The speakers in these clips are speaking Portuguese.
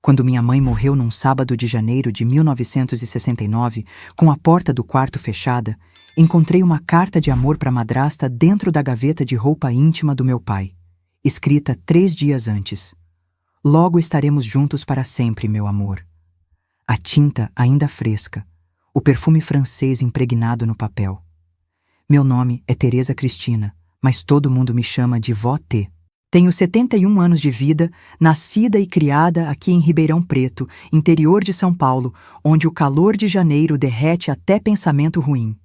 Quando minha mãe morreu num sábado de janeiro de 1969, com a porta do quarto fechada, encontrei uma carta de amor para a madrasta dentro da gaveta de roupa íntima do meu pai, escrita 3 dias antes. Logo estaremos juntos para sempre, meu amor. A tinta ainda fresca, o perfume francês impregnado no papel. Meu nome é Teresa Cristina, mas todo mundo me chama de Vó T. Tenho 71 anos de vida, nascida e criada aqui em Ribeirão Preto, interior de São Paulo, onde o calor de janeiro derrete até pensamento ruim.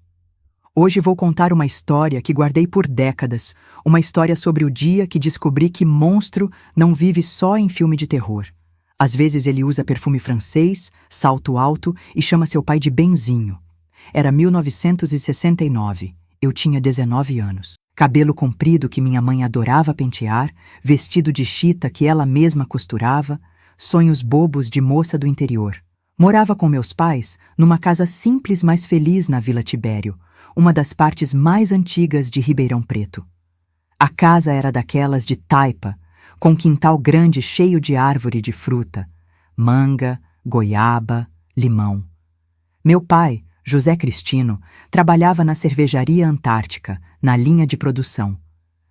Hoje vou contar uma história que guardei por décadas, uma história sobre o dia que descobri que monstro não vive só em filme de terror. Às vezes ele usa perfume francês, salto alto e chama seu pai de Benzinho. Era 1969, eu tinha 19 anos. Cabelo comprido que minha mãe adorava pentear, vestido de chita que ela mesma costurava, sonhos bobos de moça do interior. Morava com meus pais numa casa simples mas feliz na Vila Tibério, uma das partes mais antigas de Ribeirão Preto. A casa era daquelas de taipa, com um quintal grande cheio de árvore de fruta, manga, goiaba, limão. Meu pai, José Cristino, trabalhava na cervejaria Antártica, na linha de produção.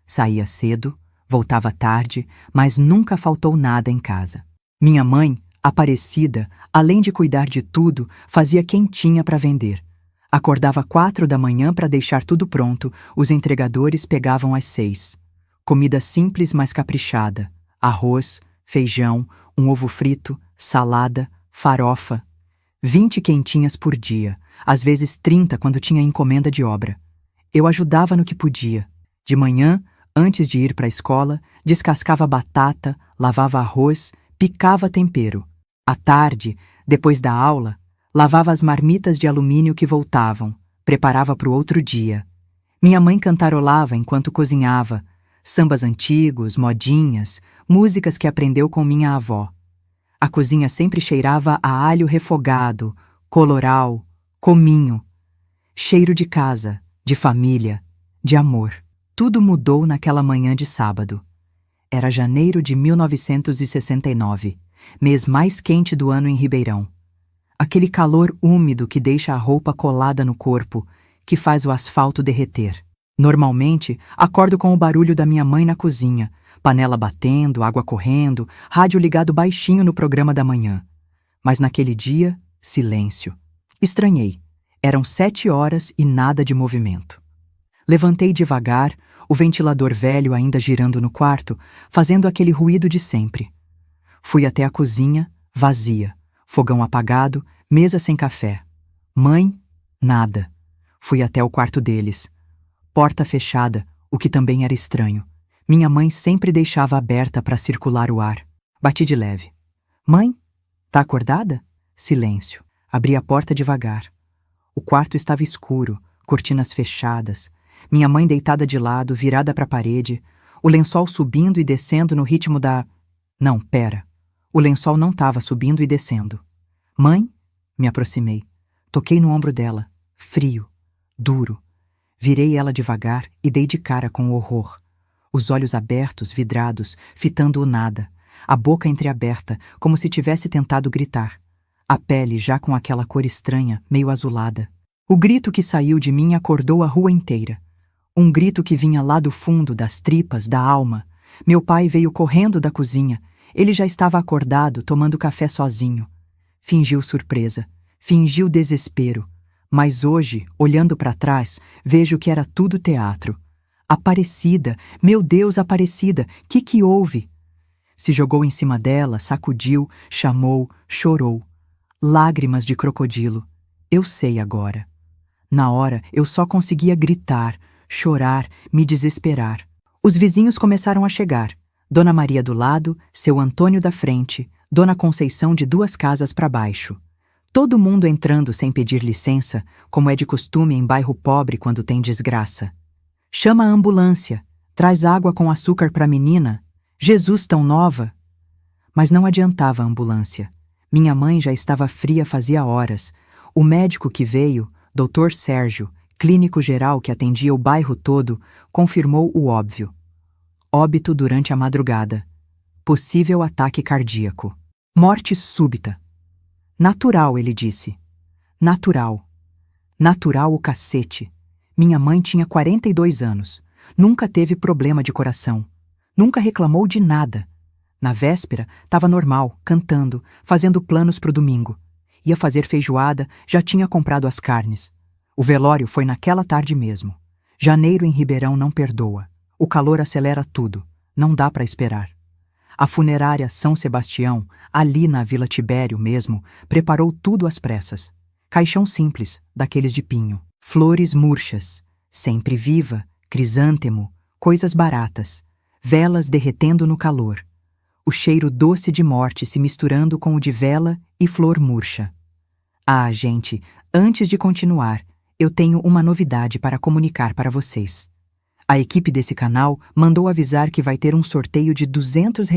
Saía cedo, voltava tarde, mas nunca faltou nada em casa. Minha mãe, Aparecida, além de cuidar de tudo, fazia quentinha para vender. Acordava 4 da manhã para deixar tudo pronto, os entregadores pegavam às 6. Comida simples mas caprichada: arroz, feijão, um ovo frito, salada, farofa. 20 quentinhas por dia, às vezes 30 quando tinha encomenda de obra. Eu ajudava no que podia. De manhã, antes de ir para a escola, descascava batata, lavava arroz, picava tempero. À tarde, depois da aula, lavava as marmitas de alumínio que voltavam, preparava para o outro dia. Minha mãe cantarolava enquanto cozinhava, sambas antigos, modinhas, músicas que aprendeu com minha avó. A cozinha sempre cheirava a alho refogado, coloral, cominho. Cheiro de casa, de família, de amor. Tudo mudou naquela manhã de sábado. Era janeiro de 1969, mês mais quente do ano em Ribeirão. Aquele calor úmido que deixa a roupa colada no corpo, que faz o asfalto derreter. Normalmente, acordo com o barulho da minha mãe na cozinha, panela batendo, água correndo, rádio ligado baixinho no programa da manhã. Mas naquele dia, silêncio. Estranhei. Eram 7 horas e nada de movimento. Levantei devagar, o ventilador velho ainda girando no quarto, fazendo aquele ruído de sempre. Fui até a cozinha, vazia. Fogão apagado, mesa sem café. Mãe, nada. Fui até o quarto deles. Porta fechada, o que também era estranho. Minha mãe sempre deixava aberta para circular o ar. Bati de leve. Mãe, tá acordada? Silêncio. Abri a porta devagar. O quarto estava escuro, cortinas fechadas, minha mãe deitada de lado, virada para a parede, o lençol subindo e descendo no ritmo da... Não, pera. O lençol não estava subindo e descendo. Mãe? Me aproximei. Toquei no ombro dela, frio, duro. Virei ela devagar e dei de cara com o horror. Os olhos abertos, vidrados, fitando o nada, a boca entreaberta, como se tivesse tentado gritar. A pele já com aquela cor estranha, meio azulada. O grito que saiu de mim acordou a rua inteira. Um grito que vinha lá do fundo, das tripas, da alma. Meu pai veio correndo da cozinha. Ele já estava acordado, tomando café sozinho. Fingiu surpresa, fingiu desespero. Mas hoje, olhando para trás, vejo que era tudo teatro. Aparecida, meu Deus, Aparecida, que houve? Se jogou em cima dela, sacudiu, chamou, chorou. Lágrimas de crocodilo. Eu sei agora. Na hora, eu só conseguia gritar, chorar, me desesperar. Os vizinhos começaram a chegar. Dona Maria do lado, seu Antônio da frente, Dona Conceição de 2 casas para baixo. Todo mundo entrando sem pedir licença, como é de costume em bairro pobre quando tem desgraça. Chama a ambulância, traz água com açúcar para a menina. Jesus tão nova. Mas não adiantava a ambulância. Minha mãe já estava fria fazia horas. O médico que veio, Dr. Sérgio, clínico geral que atendia o bairro todo, confirmou o óbvio. Óbito durante a madrugada. Possível ataque cardíaco. Morte súbita. Natural, ele disse. Natural. Natural o cacete. Minha mãe tinha 42 anos. Nunca teve problema de coração. Nunca reclamou de nada. Na véspera, estava normal, cantando, fazendo planos pro domingo. Ia fazer feijoada, já tinha comprado as carnes. O velório foi naquela tarde mesmo. Janeiro em Ribeirão não perdoa. O calor acelera tudo. Não dá para esperar. A funerária São Sebastião, ali na Vila Tibério mesmo, preparou tudo às pressas. Caixão simples, daqueles de pinho. Flores murchas, sempre viva, crisântemo, coisas baratas. Velas derretendo no calor. O cheiro doce de morte se misturando com o de vela e flor murcha. Ah, gente, antes de continuar, eu tenho uma novidade para comunicar para vocês. A equipe desse canal mandou avisar que vai ter um sorteio de R$ 200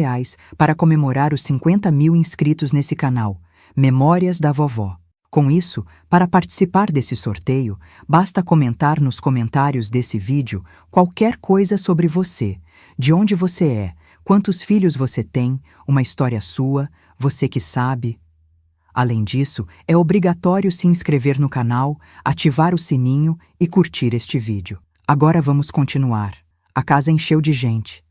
para comemorar os 50 mil inscritos nesse canal, Memórias da Vovó. Com isso, para participar desse sorteio, basta comentar nos comentários desse vídeo qualquer coisa sobre você, de onde você é, quantos filhos você tem, uma história sua, você que sabe. Além disso, é obrigatório se inscrever no canal, ativar o sininho e curtir este vídeo. Agora vamos continuar. A casa encheu de gente.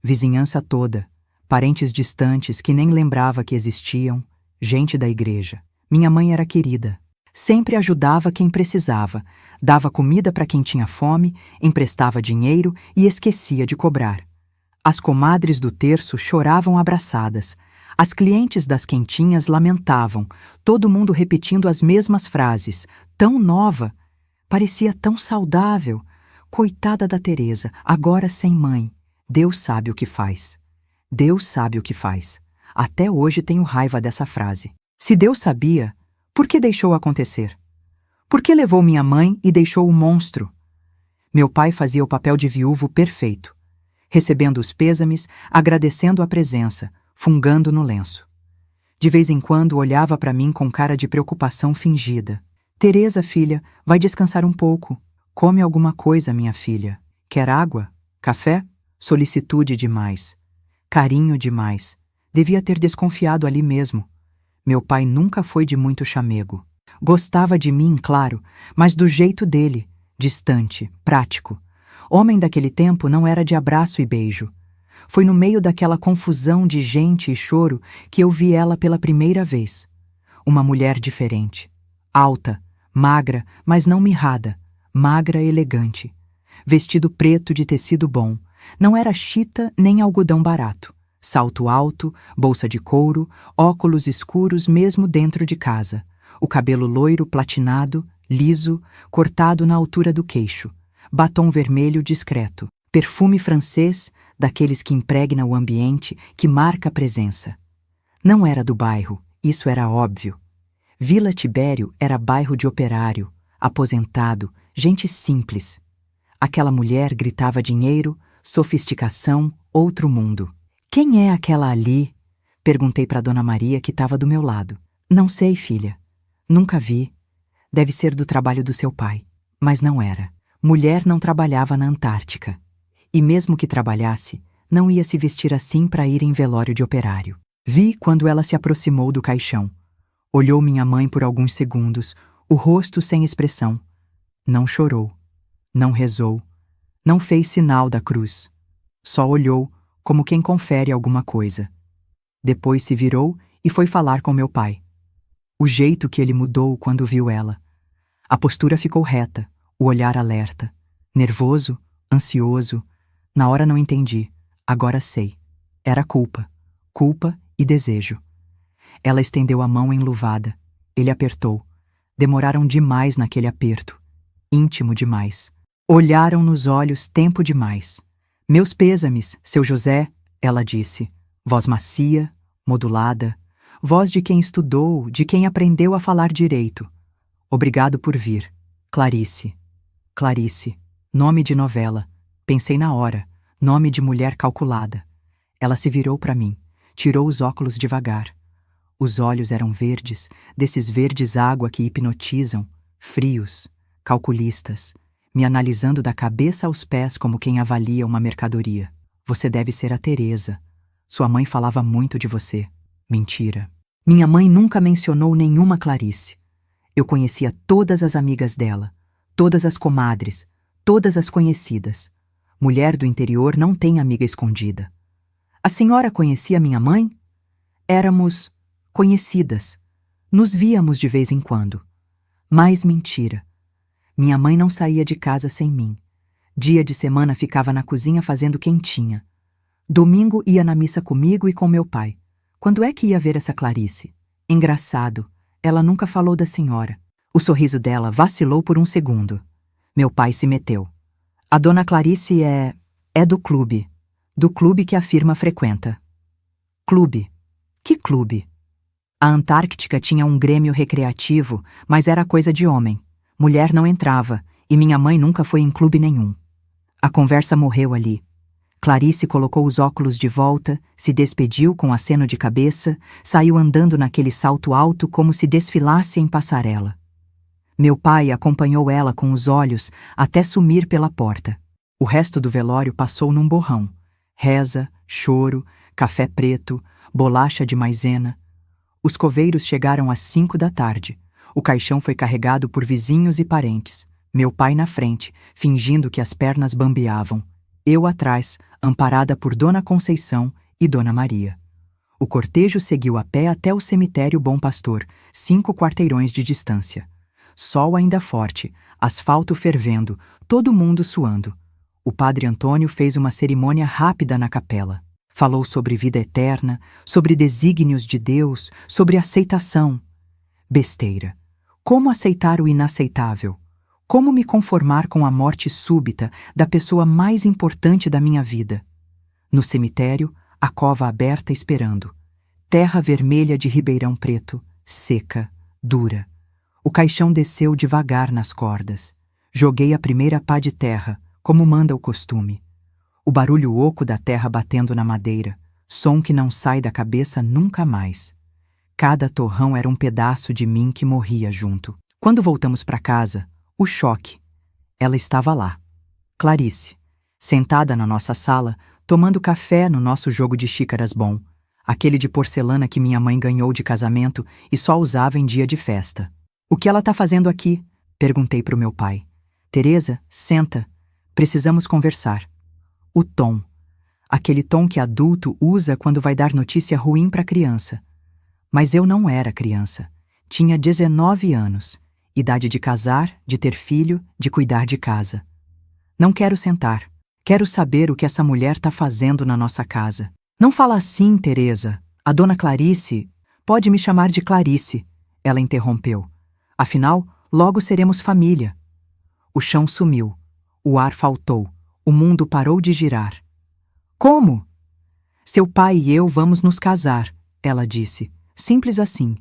Vizinhança toda, parentes distantes que nem lembrava que existiam, gente da igreja. Minha mãe era querida. Sempre ajudava quem precisava, dava comida para quem tinha fome, emprestava dinheiro e esquecia de cobrar. As comadres do terço choravam abraçadas. As clientes das quentinhas lamentavam, todo mundo repetindo as mesmas frases. Tão nova, parecia tão saudável. Coitada da Teresa, agora sem mãe. Deus sabe o que faz. Deus sabe o que faz. Até hoje tenho raiva dessa frase. Se Deus sabia, por que deixou acontecer? Por que levou minha mãe e deixou o monstro? Meu pai fazia o papel de viúvo perfeito, recebendo os pêsames, agradecendo a presença, fungando no lenço. De vez em quando olhava para mim com cara de preocupação fingida. Teresa, filha, vai descansar um pouco. Come alguma coisa, minha filha. Quer água? Café? Solicitude demais. Carinho demais. Devia ter desconfiado ali mesmo. Meu pai nunca foi de muito chamego. Gostava de mim, claro, mas do jeito dele, distante, prático. Homem daquele tempo não era de abraço e beijo. Foi no meio daquela confusão de gente e choro que eu vi ela pela primeira vez. Uma mulher diferente. Alta, magra, mas não mirrada. Magra e elegante. Vestido preto de tecido bom. Não era chita nem algodão barato. Salto alto, bolsa de couro, óculos escuros mesmo dentro de casa. O cabelo loiro platinado, liso, cortado na altura do queixo. Batom vermelho discreto. Perfume francês, daqueles que impregna o ambiente, que marca a presença. Não era do bairro, isso era óbvio. Vila Tibério era bairro de operário, aposentado, gente simples. Aquela mulher gritava dinheiro, sofisticação, outro mundo. Quem é aquela ali? Perguntei para Dona Maria, que estava do meu lado. Não sei, filha. Nunca vi. Deve ser do trabalho do seu pai. Mas não era. Mulher não trabalhava na Antártica. E mesmo que trabalhasse, não ia se vestir assim para ir em velório de operário. Vi quando ela se aproximou do caixão. Olhou minha mãe por alguns segundos, o rosto sem expressão. Não chorou. Não rezou. Não fez sinal da cruz. Só olhou, como quem confere alguma coisa. Depois se virou e foi falar com meu pai. O jeito que ele mudou quando viu ela. A postura ficou reta, o olhar alerta. Nervoso, ansioso. Na hora não entendi, agora sei. Era culpa. Culpa e desejo. Ela estendeu a mão enluvada. Ele apertou. Demoraram demais naquele aperto. Íntimo demais. Olharam nos olhos tempo demais. Meus pêsames, seu José, ela disse. Voz macia, modulada. Voz de quem estudou, de quem aprendeu a falar direito. Obrigado por vir. Clarice. Clarice. Nome de novela. Pensei na hora. Nome de mulher calculada. Ela se virou para mim. Tirou os óculos devagar. Os olhos eram verdes, desses verdes água que hipnotizam, frios, calculistas, me analisando da cabeça aos pés como quem avalia uma mercadoria. Você deve ser a Teresa. Sua mãe falava muito de você. Mentira. Minha mãe nunca mencionou nenhuma Clarice. Eu conhecia todas as amigas dela, todas as comadres, todas as conhecidas. Mulher do interior não tem amiga escondida. A senhora conhecia minha mãe? Éramos conhecidas. Nos víamos de vez em quando. Mais mentira. Minha mãe não saía de casa sem mim. Dia de semana ficava na cozinha fazendo quentinha. Domingo ia na missa comigo e com meu pai. Quando é que ia ver essa Clarice? Engraçado, ela nunca falou da senhora. O sorriso dela vacilou por um segundo. Meu pai se meteu. A dona Clarice é do clube. Do clube que a firma frequenta. Clube? Que clube? A Antártica tinha um grêmio recreativo, mas era coisa de homem. Mulher não entrava, e minha mãe nunca foi em clube nenhum. A conversa morreu ali. Clarice colocou os óculos de volta, se despediu com aceno de cabeça, saiu andando naquele salto alto como se desfilasse em passarela. Meu pai acompanhou ela com os olhos até sumir pela porta. O resto do velório passou num borrão. Reza, choro, café preto, bolacha de maisena. Os coveiros chegaram às 5 da tarde. O caixão foi carregado por vizinhos e parentes. Meu pai na frente, fingindo que as pernas bambeavam. Eu atrás, amparada por Dona Conceição e Dona Maria. O cortejo seguiu a pé até o cemitério Bom Pastor, 5 quarteirões de distância. Sol ainda forte, asfalto fervendo, todo mundo suando. O padre Antônio fez uma cerimônia rápida na capela. Falou sobre vida eterna, sobre desígnios de Deus, sobre aceitação. Besteira. Como aceitar o inaceitável? Como me conformar com a morte súbita da pessoa mais importante da minha vida? No cemitério, a cova aberta esperando. Terra vermelha de Ribeirão Preto, seca, dura. O caixão desceu devagar nas cordas. Joguei a primeira pá de terra, como manda o costume. O barulho oco da terra batendo na madeira, som que não sai da cabeça nunca mais. Cada torrão era um pedaço de mim que morria junto. Quando voltamos para casa, o choque. Ela estava lá. Clarice, sentada na nossa sala, tomando café no nosso jogo de xícaras bom, aquele de porcelana que minha mãe ganhou de casamento e só usava em dia de festa. O que ela está fazendo aqui? Perguntei para o meu pai. Teresa, senta. Precisamos conversar. O tom. Aquele tom que adulto usa quando vai dar notícia ruim para criança. Mas eu não era criança. Tinha 19 anos. Idade de casar, de ter filho, de cuidar de casa. Não quero sentar. Quero saber o que essa mulher está fazendo na nossa casa. Não fala assim, Teresa. A dona Clarice... Pode me chamar de Clarice. Ela interrompeu. Afinal, logo seremos família. O chão sumiu. O ar faltou. O mundo parou de girar. Como? Seu pai e eu vamos nos casar, ela disse. Simples assim.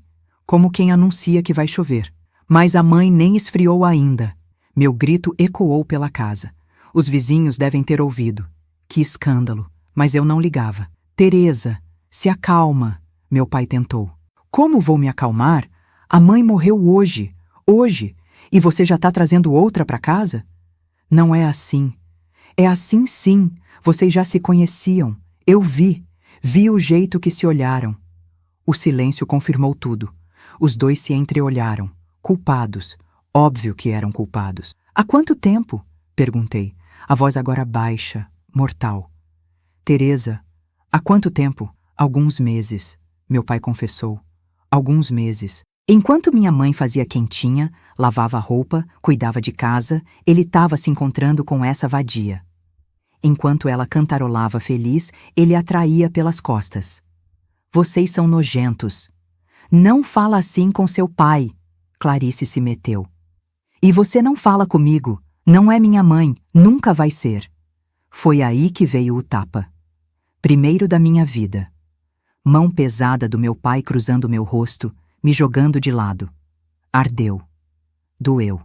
Como quem anuncia que vai chover. Mas a mãe nem esfriou ainda. Meu grito ecoou pela casa. Os vizinhos devem ter ouvido. Que escândalo. Mas eu não ligava. Teresa, se acalma, meu pai tentou. Como vou me acalmar? A mãe morreu hoje. Hoje. E você já está trazendo outra para casa? Não é assim. É assim sim. Vocês já se conheciam. Eu vi. Vi o jeito que se olharam. O silêncio confirmou tudo. Os dois se entreolharam. Culpados. Óbvio que eram culpados. Há quanto tempo? Perguntei. A voz agora baixa, mortal. Teresa, há quanto tempo? Alguns meses, meu pai confessou. Alguns meses. Enquanto minha mãe fazia quentinha, lavava a roupa, cuidava de casa, ele estava se encontrando com essa vadia. Enquanto ela cantarolava feliz, ele a traía pelas costas. Vocês são nojentos. Não fala assim com seu pai. Clarice se meteu. E você não fala comigo. Não é minha mãe. Nunca vai ser. Foi aí que veio o tapa. Primeiro da minha vida. Mão pesada do meu pai cruzando meu rosto, me jogando de lado. Ardeu. Doeu.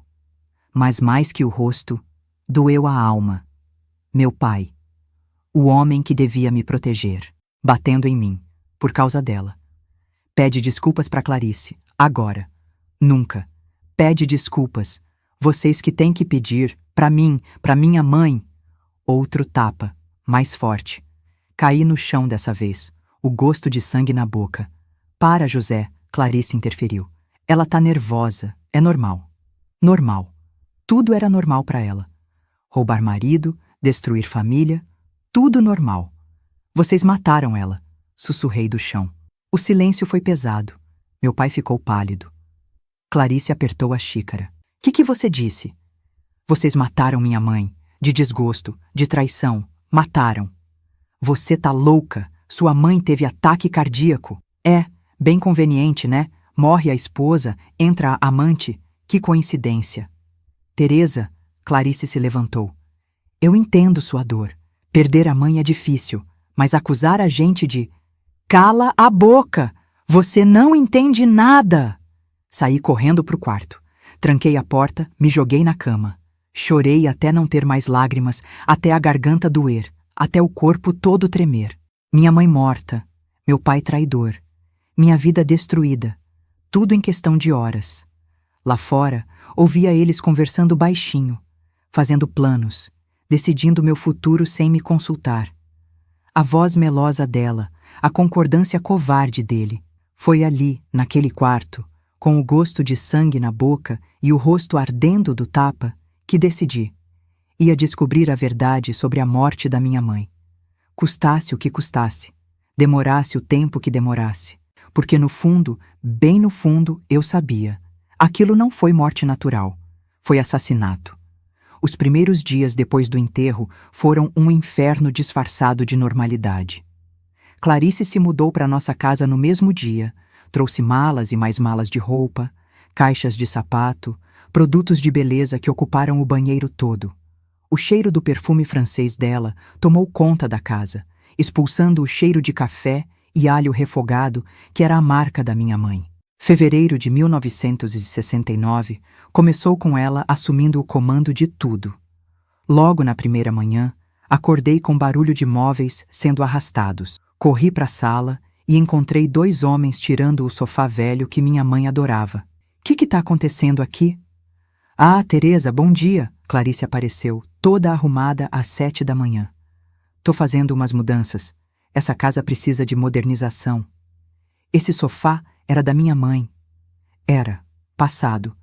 Mas mais que o rosto, doeu a alma. Meu pai. O homem que devia me proteger. Batendo em mim. Por causa dela. Pede desculpas para Clarice. Agora. Nunca. Pede desculpas. Vocês que têm que pedir. Para mim, para minha mãe. Outro tapa. Mais forte. Caí no chão dessa vez. O gosto de sangue na boca. Para, José, Clarice interferiu. Ela tá nervosa. É normal. Normal. Tudo era normal para ela. Roubar marido, destruir família, tudo normal. Vocês mataram ela, sussurrei do chão. O silêncio foi pesado. Meu pai ficou pálido. Clarice apertou a xícara. Que você disse? Vocês mataram minha mãe. De desgosto, de traição. Mataram. Você tá louca. Sua mãe teve ataque cardíaco. É, bem conveniente, né? Morre a esposa, entra a amante. Que coincidência. Teresa, Clarice se levantou. Eu entendo sua dor. Perder a mãe é difícil, mas acusar a gente de... Cala a boca! Você não entende nada! Saí correndo pro quarto. Tranquei a porta, me joguei na cama. Chorei até não ter mais lágrimas, até a garganta doer, até o corpo todo tremer. Minha mãe morta, meu pai traidor, minha vida destruída, tudo em questão de horas. Lá fora, ouvia eles conversando baixinho, fazendo planos, decidindo meu futuro sem me consultar. A voz melosa dela, a concordância covarde dele. Foi ali, naquele quarto, com o gosto de sangue na boca e o rosto ardendo do tapa, que decidi. Ia descobrir a verdade sobre a morte da minha mãe. Custasse o que custasse, demorasse o tempo que demorasse, porque no fundo, bem no fundo, eu sabia. Aquilo não foi morte natural, foi assassinato. Os primeiros dias depois do enterro foram um inferno disfarçado de normalidade. Clarice se mudou para nossa casa no mesmo dia, trouxe malas e mais malas de roupa, caixas de sapato, produtos de beleza que ocuparam o banheiro todo. O cheiro do perfume francês dela tomou conta da casa, expulsando o cheiro de café e alho refogado que era a marca da minha mãe. Fevereiro de 1969 começou com ela assumindo o comando de tudo. Logo na primeira manhã, acordei com barulho de móveis sendo arrastados. Corri para a sala e encontrei 2 homens tirando o sofá velho que minha mãe adorava. Que tá acontecendo aqui? Ah, Teresa, bom dia! Clarice apareceu, toda arrumada às 7 da manhã. Tô fazendo umas mudanças. Essa casa precisa de modernização. Esse sofá era da minha mãe. Era, passado.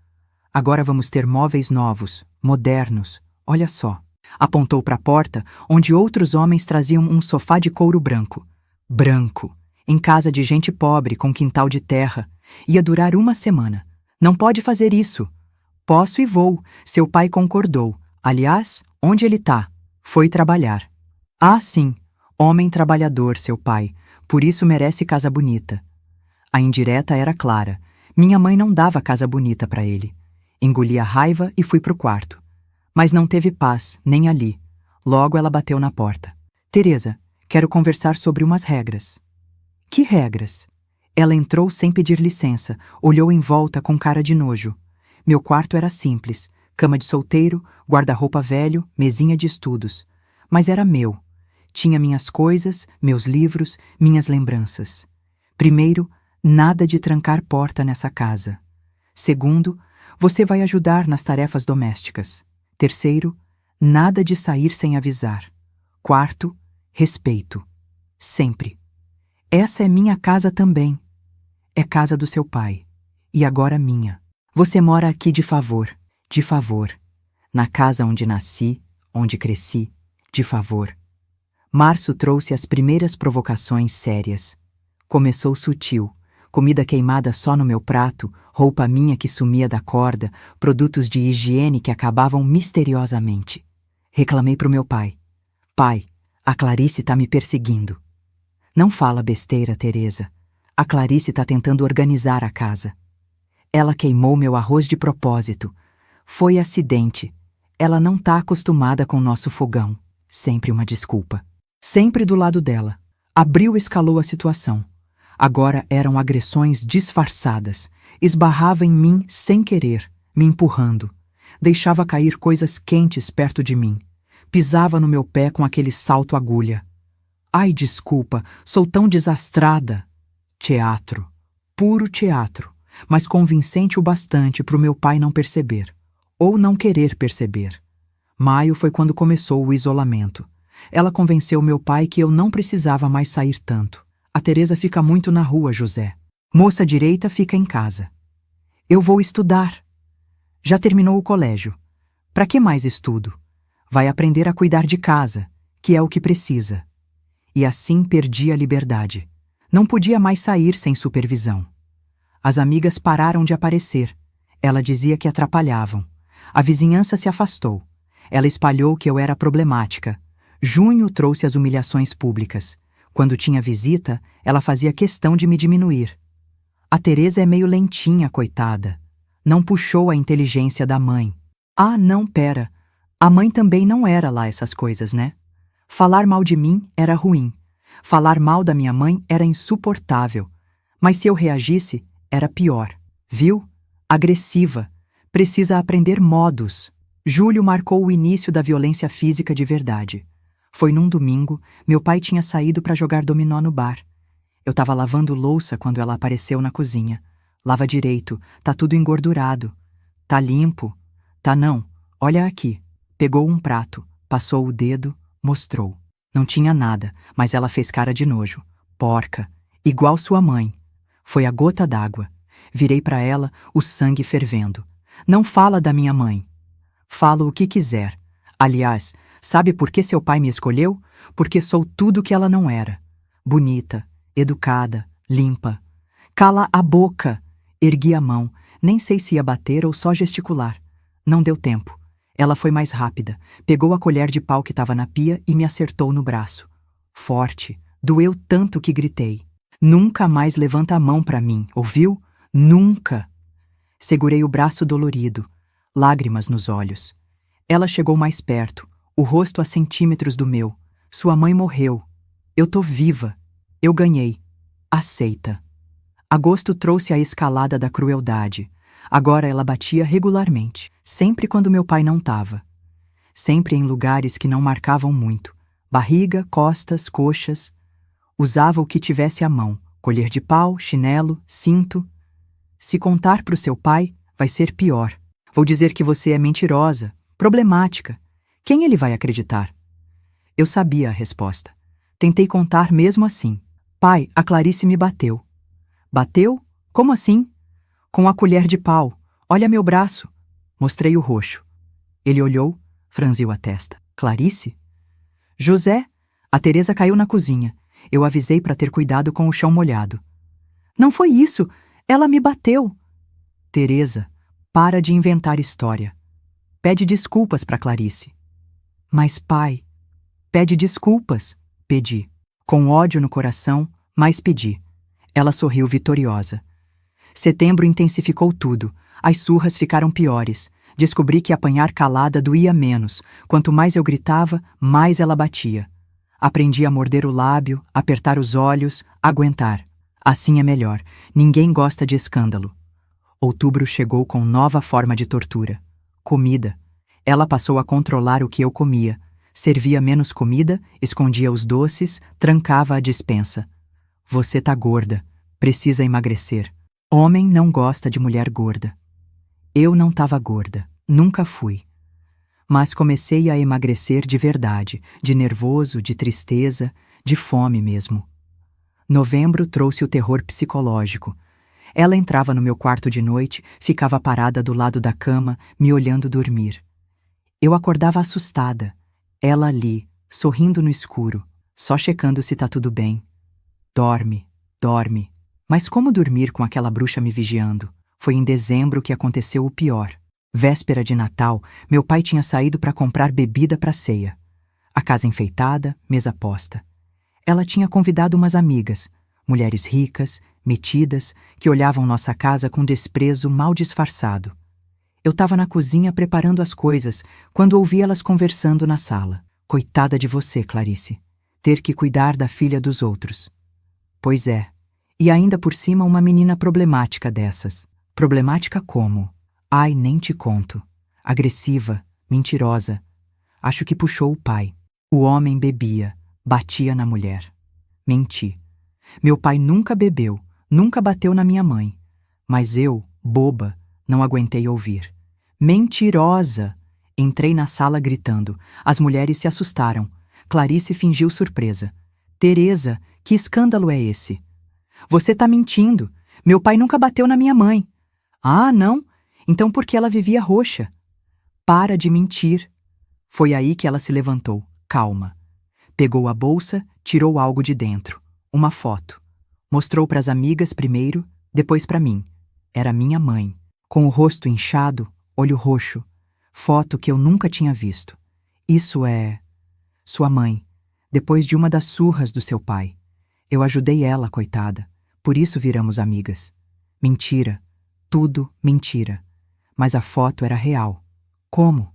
Agora vamos ter móveis novos, modernos. Olha só. Apontou para a porta, onde outros homens traziam um sofá de couro branco. Branco. Em casa de gente pobre, com quintal de terra. Ia durar 1 semana. Não pode fazer isso. Posso e vou. Seu pai concordou. Aliás, onde ele tá? Foi trabalhar. Ah, sim. Homem trabalhador, seu pai. Por isso merece casa bonita. A indireta era clara. Minha mãe não dava casa bonita para ele. Engoli a raiva e fui pro quarto. Mas não teve paz, nem ali. Logo ela bateu na porta. Teresa, quero conversar sobre umas regras. Que regras? Ela entrou sem pedir licença, olhou em volta com cara de nojo. Meu quarto era simples, cama de solteiro, guarda-roupa velho, mesinha de estudos. Mas era meu. Tinha minhas coisas, meus livros, minhas lembranças. Primeiro, nada de trancar porta nessa casa. Segundo, você vai ajudar nas tarefas domésticas. Terceiro, nada de sair sem avisar. Quarto, respeito. Sempre. Essa é minha casa também. É casa do seu pai. E agora minha. Você mora aqui de favor. De favor. Na casa onde nasci, onde cresci. De favor. Março trouxe as primeiras provocações sérias. Começou sutil. Comida queimada só no meu prato, roupa minha que sumia da corda, produtos de higiene que acabavam misteriosamente. Reclamei pro meu pai. Pai, a Clarice tá me perseguindo. Não fala besteira, Teresa. A Clarice tá tentando organizar a casa. Ela queimou meu arroz de propósito. Foi acidente. Ela não tá acostumada com nosso fogão. Sempre uma desculpa. Sempre do lado dela. Abril escalou a situação. Agora eram agressões disfarçadas. Esbarrava em mim sem querer, me empurrando. Deixava cair coisas quentes perto de mim. Pisava no meu pé com aquele salto agulha. Ai, desculpa, sou tão desastrada. Teatro. Puro teatro. Mas convincente o bastante para o meu pai não perceber. Ou não querer perceber. Maio foi quando começou o isolamento. Ela convenceu meu pai que eu não precisava mais sair tanto. A Teresa fica muito na rua, José. Moça direita fica em casa. Eu vou estudar. Já terminou o colégio. Para que mais estudo? Vai aprender a cuidar de casa, que é o que precisa. E assim perdi a liberdade. Não podia mais sair sem supervisão. As amigas pararam de aparecer. Ela dizia que atrapalhavam. A vizinhança se afastou. Ela espalhou que eu era problemática. Junho trouxe as humilhações públicas. Quando tinha visita, ela fazia questão de me diminuir. A Teresa é meio lentinha, coitada. Não puxou a inteligência da mãe. Ah, não, pera. A mãe também não era lá essas coisas, né? Falar mal de mim era ruim. Falar mal da minha mãe era insuportável. Mas se eu reagisse, era pior. Viu? Agressiva. Precisa aprender modos. Julho marcou o início da violência física de verdade. Foi num domingo, meu pai tinha saído para jogar dominó no bar. Eu estava lavando louça quando ela apareceu na cozinha. Lava direito, tá tudo engordurado. Tá limpo? Tá não. Olha aqui. Pegou um prato, passou o dedo, mostrou. Não tinha nada, mas ela fez cara de nojo. Porca. Igual sua mãe. Foi a gota d'água. Virei para ela, o sangue fervendo. Não fala da minha mãe. Falo o que quiser. Aliás, sabe por que seu pai me escolheu? Porque sou tudo que ela não era. Bonita, educada, limpa. Cala a boca! Ergui a mão. Nem sei se ia bater ou só gesticular. Não deu tempo. Ela foi mais rápida. Pegou a colher de pau que estava na pia e me acertou no braço. Forte. Doeu tanto que gritei. Nunca mais levanta a mão para mim, ouviu? Nunca! Segurei o braço dolorido. Lágrimas nos olhos. Ela chegou mais perto, o rosto a centímetros do meu. Sua mãe morreu. Eu tô viva. Eu ganhei. Aceita. Agosto trouxe a escalada da crueldade. Agora ela batia regularmente, sempre quando meu pai não tava. Sempre em lugares que não marcavam muito. Barriga, costas, coxas. Usava o que tivesse à mão. Colher de pau, chinelo, cinto. Se contar pro seu pai, vai ser pior. Vou dizer que você é mentirosa, problemática. Quem ele vai acreditar? Eu sabia a resposta. Tentei contar mesmo assim. Pai, a Clarice me bateu. Bateu? Como assim? Com a colher de pau. Olha meu braço. Mostrei o roxo. Ele olhou, franziu a testa. Clarice? José? A Teresa caiu na cozinha. Eu avisei para ter cuidado com o chão molhado. Não foi isso. Ela me bateu. Teresa, para de inventar história. Pede desculpas para Clarice. Mas pai, pede desculpas. Pedi. Com ódio no coração, mas pedi. Ela sorriu vitoriosa. Setembro intensificou tudo. As surras ficaram piores. Descobri que apanhar calada doía menos. Quanto mais eu gritava, mais ela batia. Aprendi a morder o lábio, apertar os olhos, aguentar. Assim é melhor. Ninguém gosta de escândalo. Outubro chegou com nova forma de tortura. Comida. Ela passou a controlar o que eu comia. Servia menos comida, escondia os doces, trancava a despensa. Você tá gorda. Precisa emagrecer. Homem não gosta de mulher gorda. Eu não tava gorda. Nunca fui. Mas comecei a emagrecer de verdade, de nervoso, de tristeza, de fome mesmo. Novembro trouxe o terror psicológico. Ela entrava no meu quarto de noite, ficava parada do lado da cama, me olhando dormir. Eu acordava assustada. Ela ali, sorrindo no escuro, só checando se tá tudo bem. Dorme, dorme. Mas como dormir com aquela bruxa me vigiando? Foi em dezembro que aconteceu o pior. Véspera de Natal, meu pai tinha saído para comprar bebida para ceia. A casa enfeitada, mesa posta. Ela tinha convidado umas amigas, mulheres ricas, metidas, que olhavam nossa casa com desprezo mal disfarçado. Eu estava na cozinha preparando as coisas, quando ouvi elas conversando na sala. Coitada de você, Clarice. Ter que cuidar da filha dos outros. Pois é. E ainda por cima uma menina problemática dessas. Problemática como? Ai, nem te conto. Agressiva, mentirosa. Acho que puxou o pai. O homem bebia, batia na mulher. Menti. Meu pai nunca bebeu, nunca bateu na minha mãe. Mas eu, boba, não aguentei ouvir. Mentirosa! Entrei na sala gritando. As mulheres se assustaram. Clarice fingiu surpresa. Teresa, que escândalo é esse? Você tá mentindo. Meu pai nunca bateu na minha mãe. Ah, não? Então por que ela vivia roxa? Para de mentir. Foi aí que ela se levantou, calma. Pegou a bolsa, tirou algo de dentro. Uma foto. Mostrou para as amigas primeiro, depois para mim. Era minha mãe, com o rosto inchado, olho roxo. Foto que eu nunca tinha visto. Isso é... sua mãe, depois de uma das surras do seu pai. Eu ajudei ela, coitada. Por isso viramos amigas. Mentira. Tudo mentira. Mas a foto era real. Como?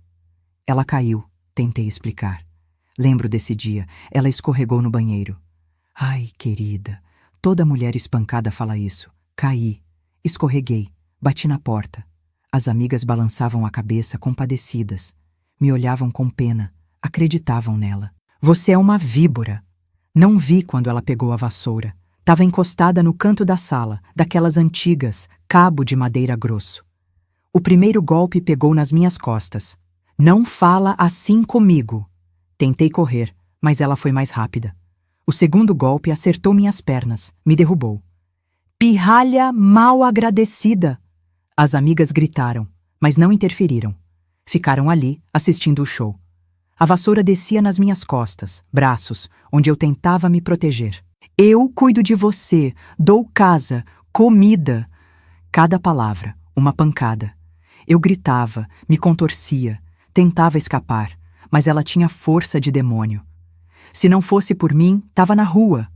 Ela caiu, tentei explicar. Lembro desse dia, ela escorregou no banheiro. Ai, querida, toda mulher espancada fala isso. Caí, escorreguei, bati na porta. As amigas balançavam a cabeça compadecidas. Me olhavam com pena, acreditavam nela. Você é uma víbora. Não vi quando ela pegou a vassoura. Tava encostada no canto da sala, daquelas antigas, cabo de madeira grosso. O primeiro golpe pegou nas minhas costas. Não fala assim comigo. Tentei correr, mas ela foi mais rápida. O segundo golpe acertou minhas pernas, me derrubou. Pirralha mal agradecida! As amigas gritaram, mas não interferiram. Ficaram ali, assistindo o show. A vassoura descia nas minhas costas, braços, onde eu tentava me proteger. Eu cuido de você, dou casa, comida. Cada palavra, uma pancada. Eu gritava, me contorcia, tentava escapar, mas ela tinha força de demônio. Se não fosse por mim, estava na rua.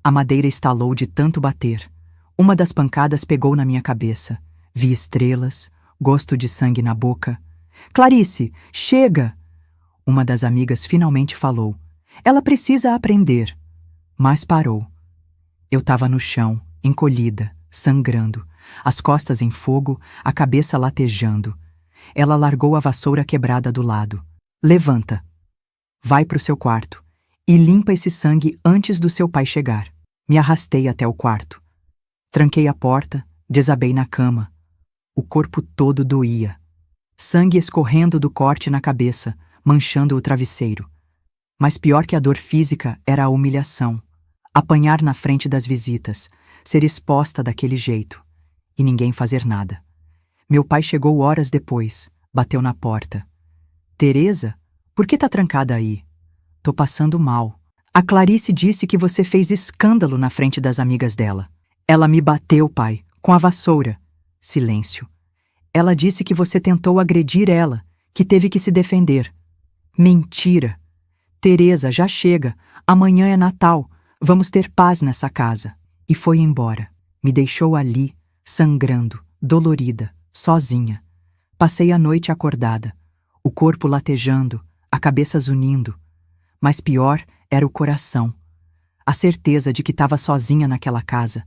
A madeira estalou de tanto bater. Uma das pancadas pegou na minha cabeça. Vi estrelas, gosto de sangue na boca. Clarice, chega! Uma das amigas finalmente falou. Ela precisa aprender. Mas parou. Eu estava no chão, encolhida, sangrando, as costas em fogo, a cabeça latejando. Ela largou a vassoura quebrada do lado. Levanta. Vai pro seu quarto e limpa esse sangue antes do seu pai chegar. Me arrastei até o quarto. Tranquei a porta, desabei na cama. O corpo todo doía. Sangue escorrendo do corte na cabeça, manchando o travesseiro. Mas pior que a dor física era a humilhação. Apanhar na frente das visitas, ser exposta daquele jeito. E ninguém fazer nada. Meu pai chegou horas depois, bateu na porta. Teresa, por que tá trancada aí? Tô passando mal. A Clarice disse que você fez escândalo na frente das amigas dela. Ela me bateu, pai, com a vassoura. Silêncio. Ela disse que você tentou agredir ela, que teve que se defender. Mentira. Teresa, já chega. Amanhã é Natal. Vamos ter paz nessa casa. E foi embora. Me deixou ali, sangrando, dolorida, sozinha. Passei a noite acordada, o corpo latejando, a cabeça zunindo. Mas pior era o coração. A certeza de que estava sozinha naquela casa,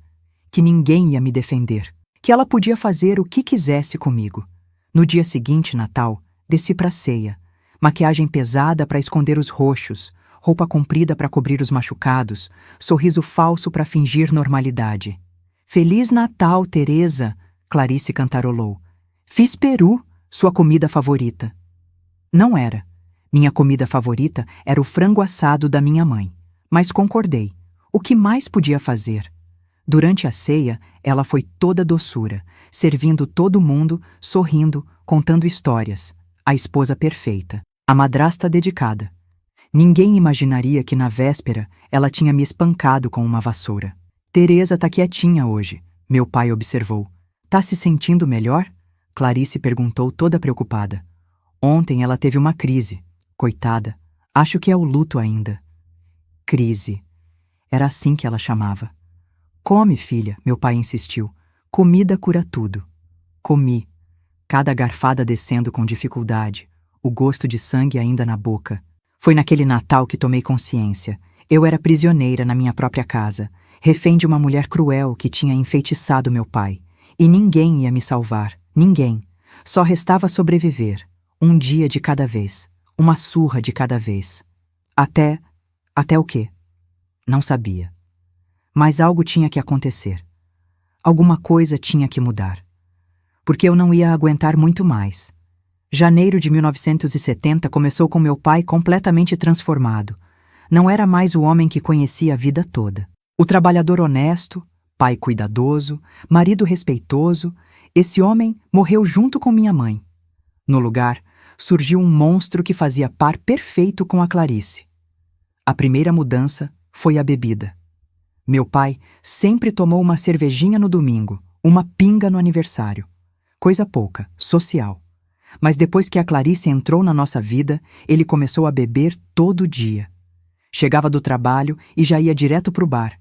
que ninguém ia me defender, que ela podia fazer o que quisesse comigo. No dia seguinte, Natal, desci pra ceia. Maquiagem pesada para esconder os roxos, roupa comprida para cobrir os machucados, sorriso falso para fingir normalidade. Feliz Natal, Teresa, Clarice cantarolou. Fiz peru, sua comida favorita. Não era. Minha comida favorita era o frango assado da minha mãe. Mas concordei. O que mais podia fazer? Durante a ceia, ela foi toda doçura, servindo todo mundo, sorrindo, contando histórias. A esposa perfeita. A madrasta dedicada. Ninguém imaginaria que na véspera ela tinha me espancado com uma vassoura. Teresa tá quietinha hoje, meu pai observou. Tá se sentindo melhor? Clarice perguntou toda preocupada. Ontem ela teve uma crise. Coitada, acho que é o luto ainda. Crise. Era assim que ela chamava. Come, filha, meu pai insistiu. Comida cura tudo. Comi. Cada garfada descendo com dificuldade, o gosto de sangue ainda na boca. Foi naquele Natal que tomei consciência. Eu era prisioneira na minha própria casa, refém de uma mulher cruel que tinha enfeitiçado meu pai. E ninguém ia me salvar, ninguém. Só restava sobreviver, um dia de cada vez, uma surra de cada vez. Até o quê? Não sabia. Mas algo tinha que acontecer. Alguma coisa tinha que mudar. Porque eu não ia aguentar muito mais. Janeiro de 1970 começou com meu pai completamente transformado. Não era mais o homem que conhecia a vida toda. O trabalhador honesto, Pai cuidadoso, marido respeitoso, esse homem morreu junto com minha mãe. No lugar, surgiu um monstro que fazia par perfeito com a Clarice. A primeira mudança foi a bebida. Meu pai sempre tomou uma cervejinha no domingo, uma pinga no aniversário. Coisa pouca, social. Mas depois que a Clarice entrou na nossa vida, ele começou a beber todo dia. Chegava do trabalho e já ia direto pro bar.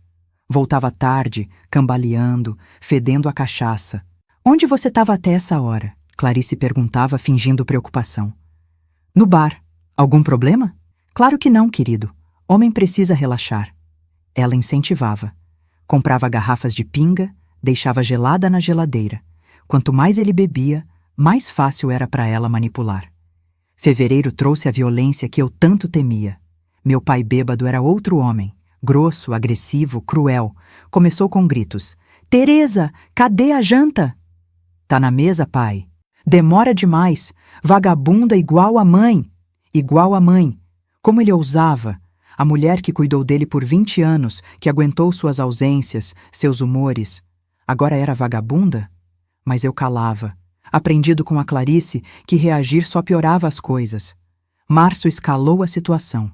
Voltava tarde, cambaleando, fedendo a cachaça. Onde você estava até essa hora? Clarice perguntava, fingindo preocupação. No bar. Algum problema? Claro que não, querido. Homem precisa relaxar. Ela incentivava. Comprava garrafas de pinga, deixava gelada na geladeira. Quanto mais ele bebia, mais fácil era para ela manipular. Fevereiro trouxe a violência que eu tanto temia. Meu pai bêbado era outro homem. Grosso, agressivo, cruel. Começou com gritos. Teresa, cadê a janta? Tá na mesa, pai. Demora demais. Vagabunda igual a mãe. Igual a mãe. Como ele ousava. A mulher que cuidou dele por 20 anos, que aguentou suas ausências, seus humores. Agora era vagabunda? Mas eu calava. Aprendido com a Clarice que reagir só piorava as coisas. Março escalou a situação.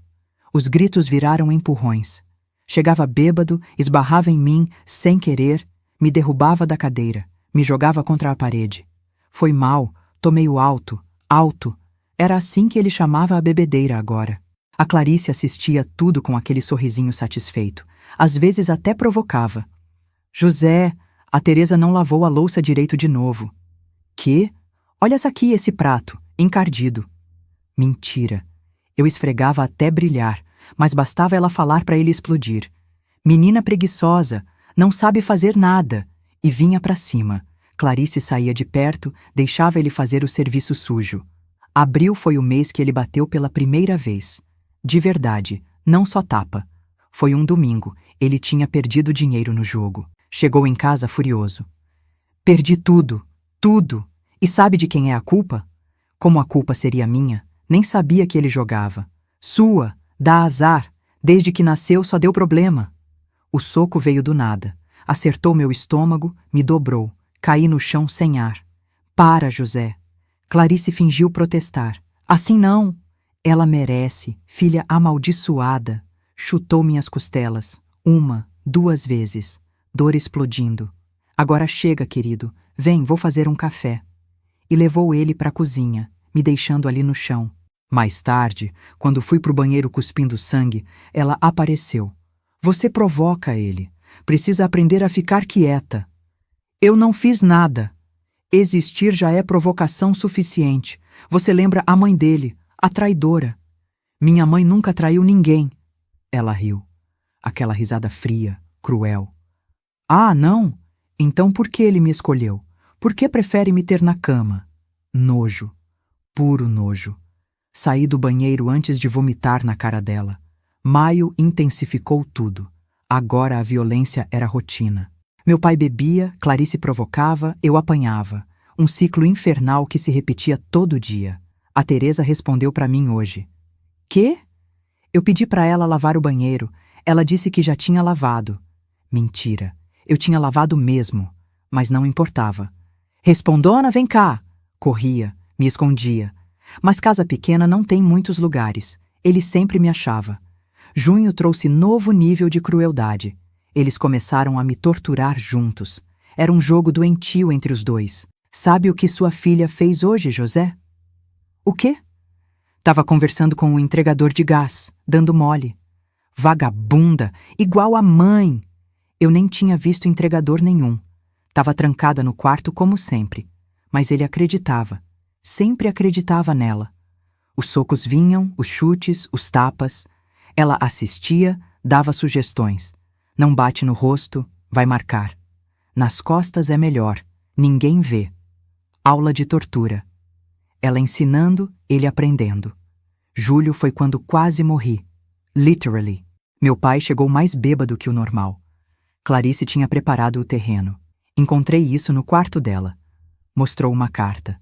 Os gritos viraram empurrões. Chegava bêbado, esbarrava em mim, sem querer, me derrubava da cadeira, me jogava contra a parede. Foi mal, tomei o alto, alto. Era assim que ele chamava a bebedeira agora. A Clarice assistia tudo com aquele sorrisinho satisfeito. Às vezes até provocava. José, a Teresa não lavou a louça direito de novo. Quê? Olhas aqui esse prato, encardido. Mentira. Eu esfregava até brilhar, mas bastava ela falar para ele explodir. Menina preguiçosa, não sabe fazer nada. E vinha para cima. Clarice saía de perto, deixava ele fazer o serviço sujo. Abril foi o mês que ele bateu pela primeira vez. De verdade, não só tapa. Foi um domingo, ele tinha perdido dinheiro no jogo. Chegou em casa furioso. Perdi tudo, tudo. E sabe de quem é a culpa? Como a culpa seria minha, nem sabia que ele jogava. Sua, dá azar. Desde que nasceu só deu problema. O soco veio do nada. Acertou meu estômago, me dobrou. Caí no chão sem ar. Para, José. Clarice fingiu protestar. Assim não. Ela merece, filha amaldiçoada. Chutou minhas costelas. 1, 2 vezes. Dor explodindo. Agora chega, querido. Vem, vou fazer um café. E levou ele para a cozinha, me deixando ali no chão. Mais tarde, quando fui pro banheiro cuspindo sangue, ela apareceu. Você provoca ele. Precisa aprender a ficar quieta. Eu não fiz nada. Existir já é provocação suficiente. Você lembra a mãe dele, a traidora. Minha mãe nunca traiu ninguém. Ela riu. Aquela risada fria, cruel. Ah, não? Então por que ele me escolheu? Por que prefere me ter na cama? Nojo. Puro nojo. Saí do banheiro antes de vomitar na cara dela. Maio intensificou tudo. Agora a violência era rotina. Meu pai bebia, Clarice provocava, eu apanhava. Um ciclo infernal que se repetia todo dia. A Teresa respondeu para mim hoje. Quê? Eu pedi para ela lavar o banheiro. Ela disse que já tinha lavado. Mentira. Eu tinha lavado mesmo. Mas não importava. Respondona, vem cá! Corria, me escondia. Mas casa pequena não tem muitos lugares. Ele sempre me achava. Junho trouxe novo nível de crueldade. Eles começaram a me torturar juntos. Era um jogo doentio entre os dois. Sabe o que sua filha fez hoje, José? O quê? Tava conversando com o entregador de gás, dando mole. Vagabunda, igual a mãe. Eu nem tinha visto entregador nenhum. Tava trancada no quarto como sempre. Mas ele acreditava. Sempre acreditava nela. Os socos vinham, os chutes, os tapas. Ela assistia, dava sugestões. Não bate no rosto, vai marcar. Nas costas é melhor, ninguém vê. Aula de tortura. Ela ensinando, ele aprendendo. Julho foi quando quase morri. Literally. Meu pai chegou mais bêbado que o normal. Clarice tinha preparado o terreno. Encontrei isso no quarto dela. Mostrou uma carta.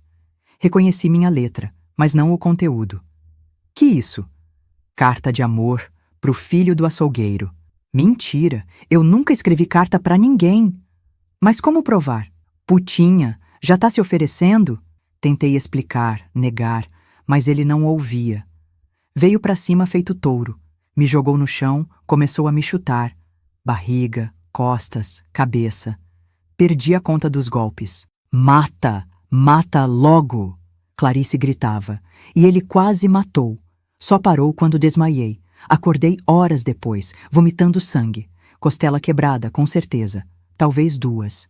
Reconheci minha letra, mas não o conteúdo. Que isso? Carta de amor pro filho do açougueiro. Mentira, eu nunca escrevi carta pra ninguém. Mas como provar? Putinha, já tá se oferecendo? Tentei explicar, negar, mas ele não ouvia. Veio pra cima feito touro, me jogou no chão, começou a me chutar. Barriga, costas, cabeça. Perdi a conta dos golpes. Mata! Mata logo! Clarice gritava, e ele quase matou. Só parou quando desmaiei. Acordei horas depois, vomitando sangue. Costela quebrada, com certeza. Talvez 2.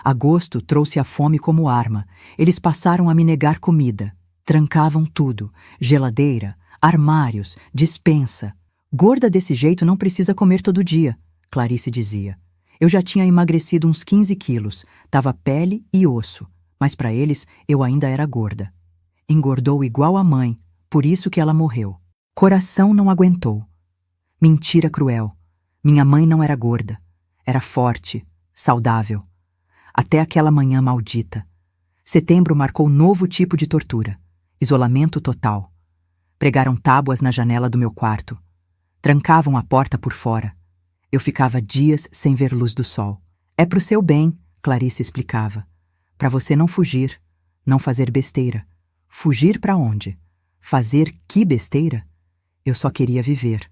Agosto trouxe a fome como arma. Eles passaram a me negar comida. Trancavam tudo. Geladeira, armários, despensa. Gorda desse jeito não precisa comer todo dia, Clarice dizia. Eu já tinha emagrecido uns 15 quilos. Tava pele e osso. Mas para eles, eu ainda era gorda. Engordou igual a mãe, por isso que ela morreu. Coração não aguentou. Mentira cruel. Minha mãe não era gorda. Era forte, saudável. Até aquela manhã maldita. Setembro marcou novo tipo de tortura. Isolamento total. Pregaram tábuas na janela do meu quarto. Trancavam a porta por fora. Eu ficava dias sem ver luz do sol. É pro seu bem, Clarice explicava. Pra você não fugir, não fazer besteira. Fugir pra onde? Fazer que besteira? Eu só queria viver.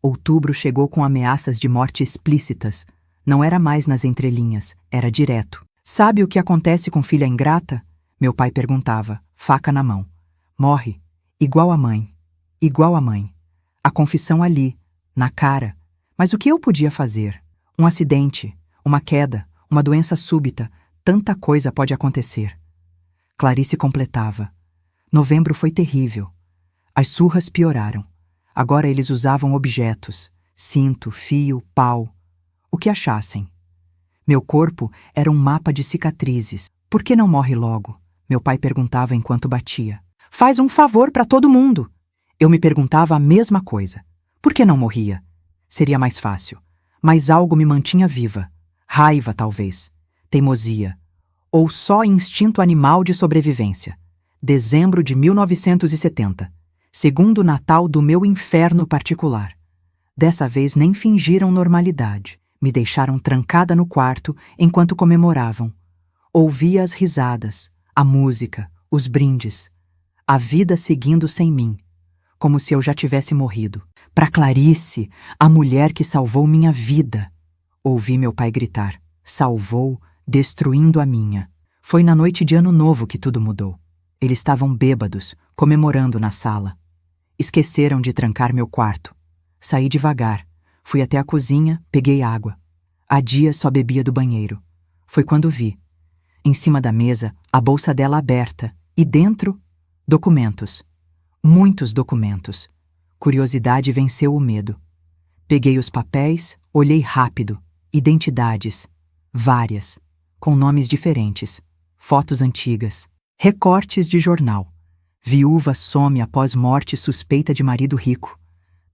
Outubro chegou com ameaças de morte explícitas. Não era mais nas entrelinhas, era direto. Sabe o que acontece com filha ingrata? Meu pai perguntava, faca na mão. Morre, igual a mãe. Igual a mãe. A confissão ali, na cara. Mas o que eu podia fazer? Um acidente, uma queda, uma doença súbita. Tanta coisa pode acontecer. Clarice completava. Novembro foi terrível. As surras pioraram. Agora eles usavam objetos, cinto, fio, pau. O que achassem. Meu corpo era um mapa de cicatrizes. Por que não morre logo? Meu pai perguntava enquanto batia. Faz um favor para todo mundo. Eu me perguntava a mesma coisa. Por que não morria? Seria mais fácil. Mas algo me mantinha viva. Raiva, talvez. Teimosia. Ou só instinto animal de sobrevivência. Dezembro de 1970. Segundo Natal do meu inferno particular. Dessa vez nem fingiram normalidade. Me deixaram trancada no quarto enquanto comemoravam. Ouvia as risadas, a música, os brindes. A vida seguindo sem mim. Como se eu já tivesse morrido. Pra Clarice, a mulher que salvou minha vida. Ouvi meu pai gritar. Salvou, destruindo a minha. Foi na noite de Ano Novo que tudo mudou. Eles estavam bêbados, comemorando na sala. Esqueceram de trancar meu quarto. Saí devagar. Fui até a cozinha, peguei água. Há dias só bebia do banheiro. Foi quando vi. Em cima da mesa, a bolsa dela aberta. E dentro, documentos. Muitos documentos. Curiosidade venceu o medo. Peguei os papéis, olhei rápido. Identidades. Várias. Com nomes diferentes. Fotos antigas. Recortes de jornal. Viúva some após morte suspeita de marido rico.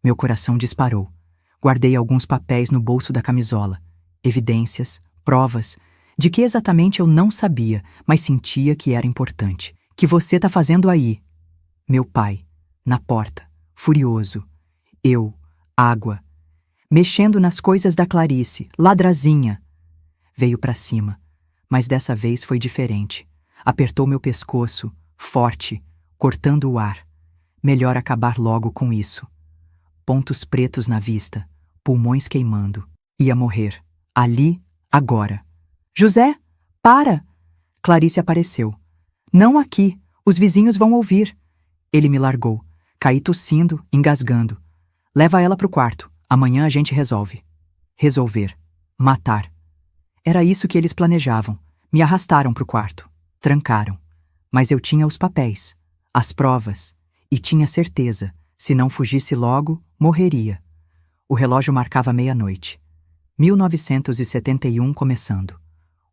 Meu coração disparou. Guardei alguns papéis no bolso da camisola. Evidências, provas, de que exatamente eu não sabia, mas sentia que era importante. Que você tá fazendo aí? Meu pai, na porta, furioso. Eu, água. Mexendo nas coisas da Clarice, ladrazinha. Veio pra cima, mas dessa vez foi diferente. Apertou meu pescoço, forte, cortando o ar. Melhor acabar logo com isso. Pontos pretos na vista, pulmões queimando. Ia morrer. Ali, agora. José, para! Clarice apareceu. Não aqui, os vizinhos vão ouvir. Ele me largou. Caí tossindo, engasgando. Leva ela pro quarto. Amanhã a gente resolve. Resolver. Matar. Era isso que eles planejavam. Me arrastaram pro quarto. Trancaram. Mas eu tinha os papéis, as provas, e tinha certeza, se não fugisse logo, morreria. O relógio marcava meia-noite. 1971 começando.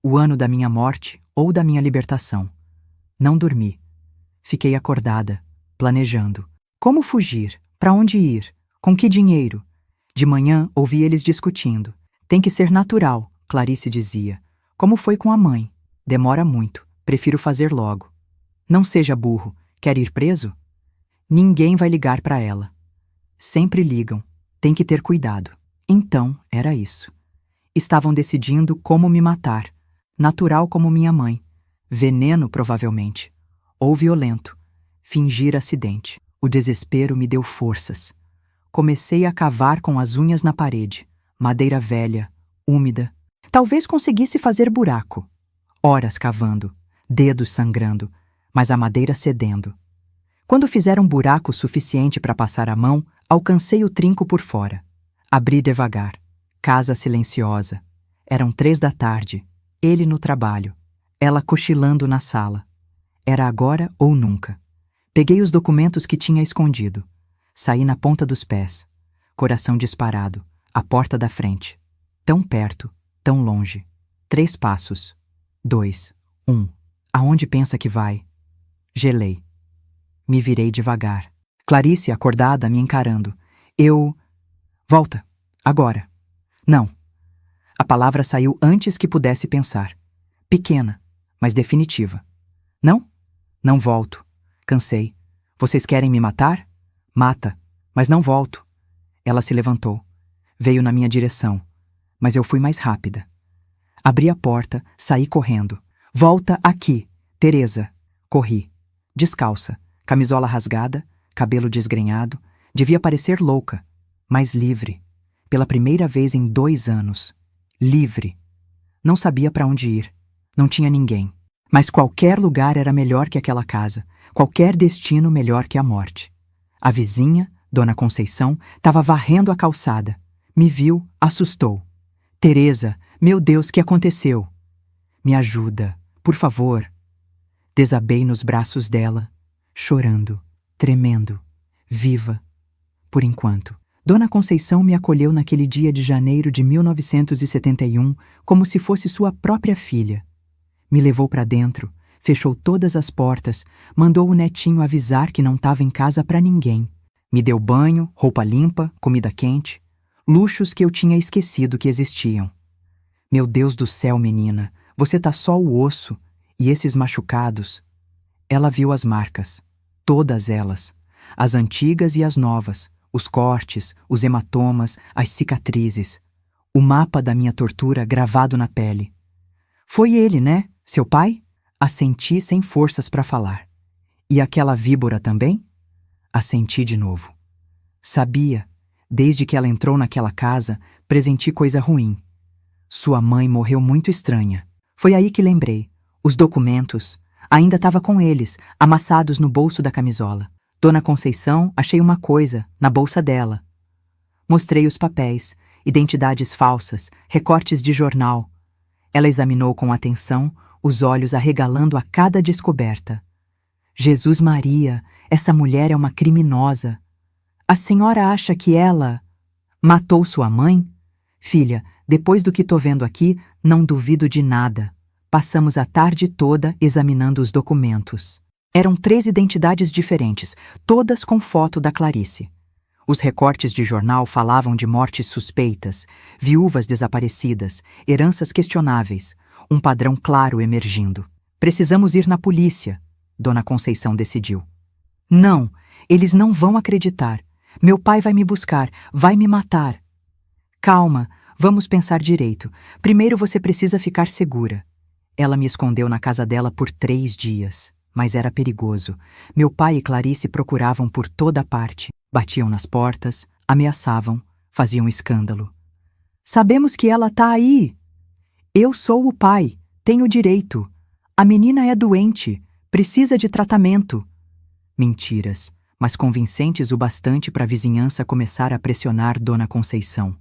O ano da minha morte ou da minha libertação. Não dormi. Fiquei acordada, planejando. Como fugir? Para onde ir? Com que dinheiro? De manhã ouvi eles discutindo. Tem que ser natural, Clarice dizia. Como foi com a mãe? Demora muito. Prefiro fazer logo. Não seja burro. Quer ir preso? Ninguém vai ligar para ela. Sempre ligam. Tem que ter cuidado. Então, era isso. Estavam decidindo como me matar, natural como minha mãe, veneno provavelmente, ou violento, fingir acidente. O desespero me deu forças. Comecei a cavar com as unhas na parede, madeira velha, úmida. Talvez conseguisse fazer buraco. Horas cavando, dedos sangrando, mas a madeira cedendo. Quando fizeram um buraco suficiente para passar a mão, alcancei o trinco por fora. Abri devagar. Casa silenciosa. Eram 3 da tarde. Ele no trabalho. Ela cochilando na sala. Era agora ou nunca. Peguei os documentos que tinha escondido. Saí na ponta dos pés. Coração disparado. A porta da frente. Tão perto, tão longe. 3 passos. 2, 1. Aonde pensa que vai? Gelei. Me virei devagar. Clarice, acordada, me encarando. Volta. Agora. Não. A palavra saiu antes que pudesse pensar. Pequena, mas definitiva. Não? Não volto. Cansei. Vocês querem me matar? Mata, mas não volto. Ela se levantou. Veio na minha direção, mas eu fui mais rápida. Abri a porta, saí correndo. Volta aqui, Teresa. Corri. Descalça, camisola rasgada, cabelo desgrenhado. Devia parecer louca, mas livre. Pela primeira vez em 2 anos. Livre. Não sabia para onde ir. Não tinha ninguém. Mas qualquer lugar era melhor que aquela casa. Qualquer destino melhor que a morte. A vizinha, Dona Conceição, estava varrendo a calçada. Me viu, assustou. Teresa, meu Deus, que aconteceu? Me ajuda, por favor. Desabei nos braços dela, chorando, tremendo, viva, por enquanto. Dona Conceição me acolheu naquele dia de janeiro de 1971 como se fosse sua própria filha. Me levou para dentro, fechou todas as portas, mandou o netinho avisar que não estava em casa para ninguém. Me deu banho, roupa limpa, comida quente, luxos que eu tinha esquecido que existiam. Meu Deus do céu, menina, você tá só o osso, e esses machucados. Ela viu as marcas, todas elas, as antigas e as novas, os cortes, os hematomas, as cicatrizes, o mapa da minha tortura gravado na pele. Foi ele, né, seu pai? Assenti sem forças para falar. E aquela víbora também? Assenti de novo. Sabia, desde que ela entrou naquela casa, presenti coisa ruim. Sua mãe morreu muito estranha. Foi aí que lembrei. Os documentos. Ainda estava com eles, amassados no bolso da camisola. Dona Conceição, achei uma coisa, na bolsa dela. Mostrei os papéis, identidades falsas, recortes de jornal. Ela examinou com atenção, os olhos arregalando a cada descoberta. Jesus Maria, essa mulher é uma criminosa. A senhora acha que ela matou sua mãe? Filha, depois do que tô vendo aqui, não duvido de nada. Passamos a tarde toda examinando os documentos. Eram 3 identidades diferentes, todas com foto da Clarice. Os recortes de jornal falavam de mortes suspeitas, viúvas desaparecidas, heranças questionáveis, um padrão claro emergindo. Precisamos ir na polícia, Dona Conceição decidiu. Não, eles não vão acreditar. Meu pai vai me buscar, vai me matar. Calma, vamos pensar direito. Primeiro você precisa ficar segura. Ela me escondeu na casa dela por 3 dias. Mas era perigoso. Meu pai e Clarice procuravam por toda parte. Batiam nas portas, ameaçavam, faziam escândalo. Sabemos que ela tá aí. Eu sou o pai, tenho direito. A menina é doente, precisa de tratamento. Mentiras, mas convincentes o bastante para a vizinhança começar a pressionar Dona Conceição.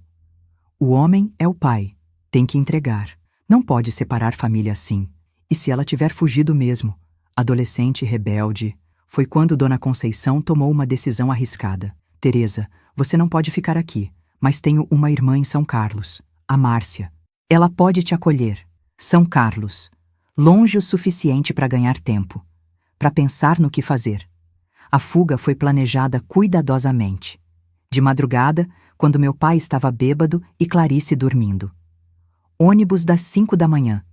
O homem é o pai, tem que entregar. Não pode separar família assim. E se ela tiver fugido mesmo? Adolescente rebelde, foi quando Dona Conceição tomou uma decisão arriscada. Teresa, você não pode ficar aqui, mas tenho uma irmã em São Carlos, a Márcia. Ela pode te acolher. São Carlos. Longe o suficiente para ganhar tempo, para pensar no que fazer. A fuga foi planejada cuidadosamente. De madrugada, quando meu pai estava bêbado e Clarice dormindo. Ônibus das 5 da manhã.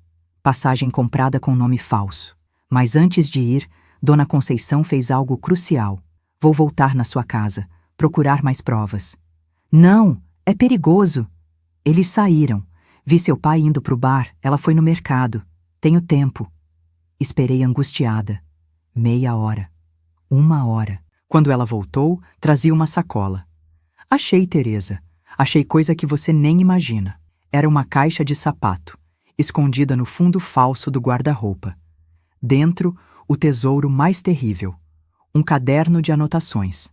Passagem comprada com nome falso. Mas antes de ir, Dona Conceição fez algo crucial. Vou voltar na sua casa, procurar mais provas. Não, É perigoso. Eles saíram. Vi seu pai indo pro bar, ela foi no mercado. Tenho tempo. Esperei angustiada. Meia hora. 1 hora. Quando ela voltou, trazia uma sacola. Achei, Teresa. Achei coisa que você nem imagina. Era uma caixa de sapato, escondida no fundo falso do guarda-roupa. Dentro, o tesouro mais terrível. Um caderno de anotações.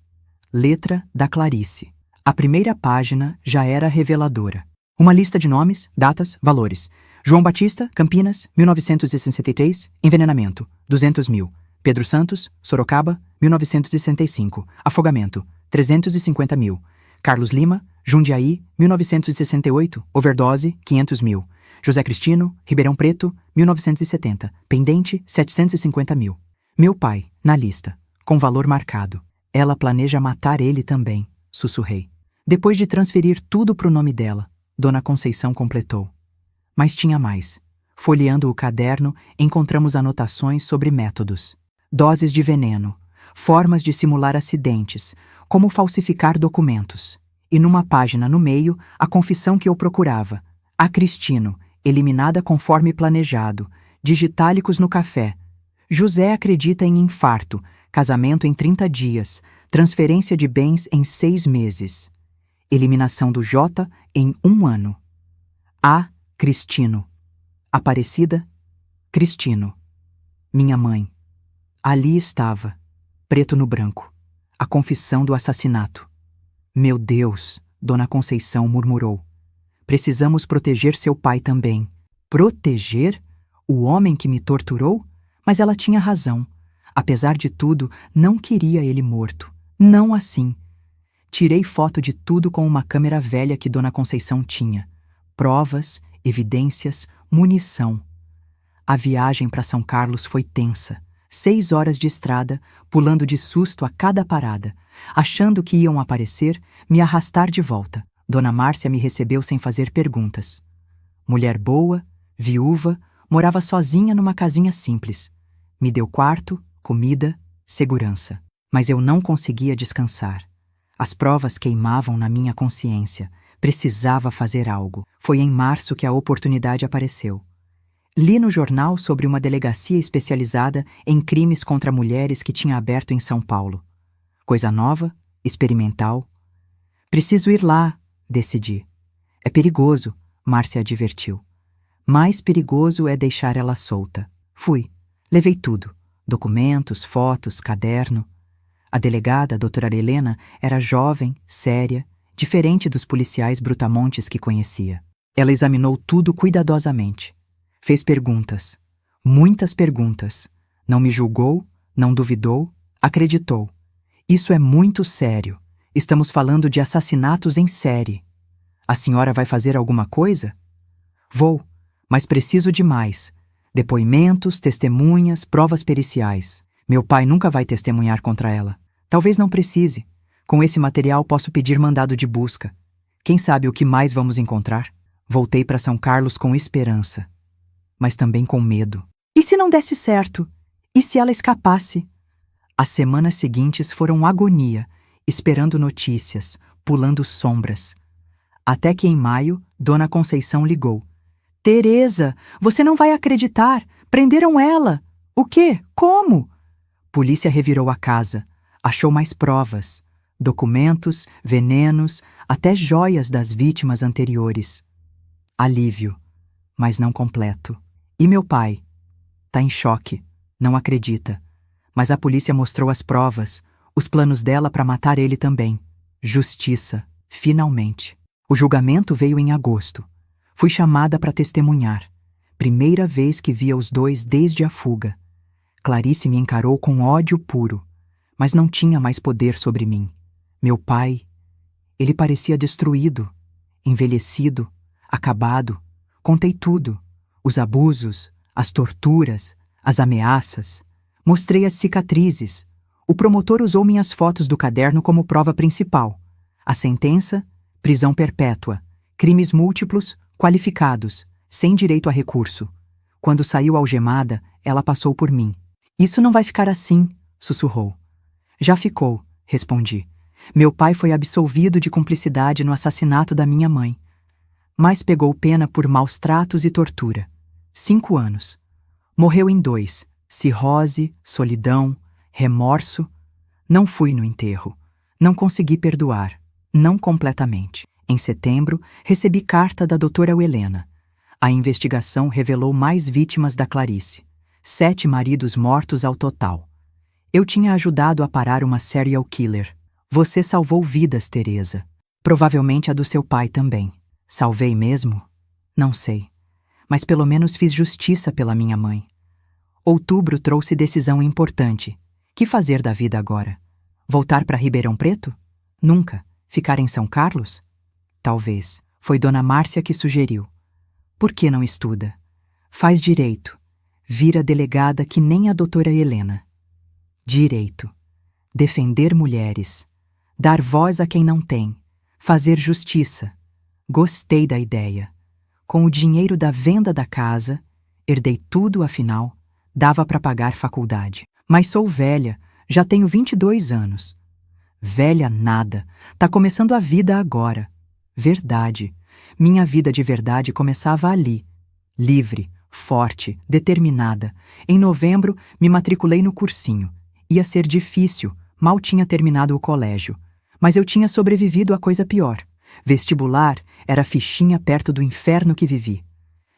Letra da Clarice. A primeira página já era reveladora. Uma lista de nomes, datas, valores. João Batista, Campinas, 1963, envenenamento, 200 mil. Pedro Santos, Sorocaba, 1965, afogamento, 350 mil. Carlos Lima, Jundiaí, 1968, overdose, 500 mil. José Cristino, Ribeirão Preto, 1970, pendente, 750 mil. Meu pai, na lista, com valor marcado. Ela planeja matar ele também, sussurrei. Depois de transferir tudo pro nome dela, Dona Conceição completou. Mas tinha mais. Folheando o caderno, encontramos anotações sobre métodos. Doses de veneno, formas de simular acidentes, como falsificar documentos. E numa página no meio, a confissão que eu procurava. A Cristino, eliminada conforme planejado, digitálicos no café. José acredita em infarto, casamento em 30 dias, transferência de bens em 6 meses. Eliminação do J em 1 ano. A. Cristino. Aparecida. Cristino. Minha mãe. Ali estava, preto no branco, a confissão do assassinato. Meu Deus, Dona Conceição murmurou. Precisamos proteger seu pai também. Proteger? O homem que me torturou? Mas ela tinha razão. Apesar de tudo, não queria ele morto. Não assim. Tirei foto de tudo com uma câmera velha que Dona Conceição tinha. Provas, evidências, munição. A viagem para São Carlos foi tensa. 6 horas de estrada, pulando de susto a cada parada. Achando que iam aparecer, me arrastar de volta. Dona Márcia me recebeu sem fazer perguntas. Mulher boa, viúva, morava sozinha numa casinha simples. Me deu quarto, comida, segurança. Mas eu não conseguia descansar. As provas queimavam na minha consciência. Precisava fazer algo. Foi em março que a oportunidade apareceu. Li no jornal sobre uma delegacia especializada em crimes contra mulheres que tinha aberto em São Paulo. Coisa nova, experimental. Preciso ir lá, decidi. É perigoso, Márcia advertiu. Mais perigoso é deixar ela solta. Fui. Levei tudo. Documentos, fotos, caderno. A delegada, a doutora Helena, era jovem, séria, diferente dos policiais brutamontes que conhecia. Ela examinou tudo cuidadosamente. Fez perguntas. Muitas perguntas. Não me julgou, não duvidou, acreditou. Isso é muito sério. Estamos falando de assassinatos em série. A senhora vai fazer alguma coisa? Vou, mas preciso de mais. Depoimentos, testemunhas, provas periciais. Meu pai nunca vai testemunhar contra ela. Talvez não precise. Com esse material posso pedir mandado de busca. Quem sabe o que mais vamos encontrar? Voltei para São Carlos com esperança, mas também com medo. E se não desse certo? E se ela escapasse? As semanas seguintes foram agonia, esperando notícias, pulando sombras. Até que em maio, Dona Conceição ligou. Teresa, você não vai acreditar. Prenderam ela. O quê? Como? Polícia revirou a casa. Achou mais provas. Documentos, venenos, até joias das vítimas anteriores. Alívio, mas não completo. E meu pai? Tá em choque, não acredita. Mas a polícia mostrou as provas, os planos dela para matar ele também. Justiça, finalmente. O julgamento veio em agosto. Fui chamada para testemunhar. Primeira vez que via os dois desde a fuga. Clarice me encarou com ódio puro, mas não tinha mais poder sobre mim. Meu pai, ele parecia destruído, envelhecido, acabado. Contei tudo. Os abusos, as torturas, as ameaças. Mostrei as cicatrizes. O promotor usou minhas fotos do caderno como prova principal. A sentença? Prisão perpétua. Crimes múltiplos, qualificados, sem direito a recurso. Quando saiu algemada, ela passou por mim. Isso não vai ficar assim, sussurrou. Já ficou, respondi. Meu pai foi absolvido de cumplicidade no assassinato da minha mãe, mas pegou pena por maus tratos e tortura. 5 anos. Morreu em 2. Cirrose, solidão, remorso. Não fui no enterro. Não consegui perdoar. Não completamente. Em setembro, recebi carta da doutora Helena. A investigação revelou mais vítimas da Clarice. 7 maridos mortos ao total. Eu tinha ajudado a parar uma serial killer. Você salvou vidas, Teresa. Provavelmente a do seu pai também. Salvei mesmo? Não sei. Mas pelo menos fiz justiça pela minha mãe. Outubro trouxe decisão importante. Que fazer da vida agora? Voltar para Ribeirão Preto? Nunca. Ficar em São Carlos? Talvez. Foi Dona Márcia que sugeriu. Por que não estuda? Faz direito. Vira delegada que nem a doutora Helena. Direito. Defender mulheres. Dar voz a quem não tem. Fazer justiça. Gostei da ideia. Com o dinheiro da venda da casa, herdei tudo, afinal, dava para pagar faculdade. Mas sou velha, já tenho 22 anos. Velha nada, tá começando a vida agora. Verdade. Minha vida de verdade começava ali. Livre, forte, determinada. Em novembro, me matriculei no cursinho. Ia ser difícil, mal tinha terminado o colégio. Mas eu tinha sobrevivido a coisa pior. Vestibular era fichinha perto do inferno que vivi.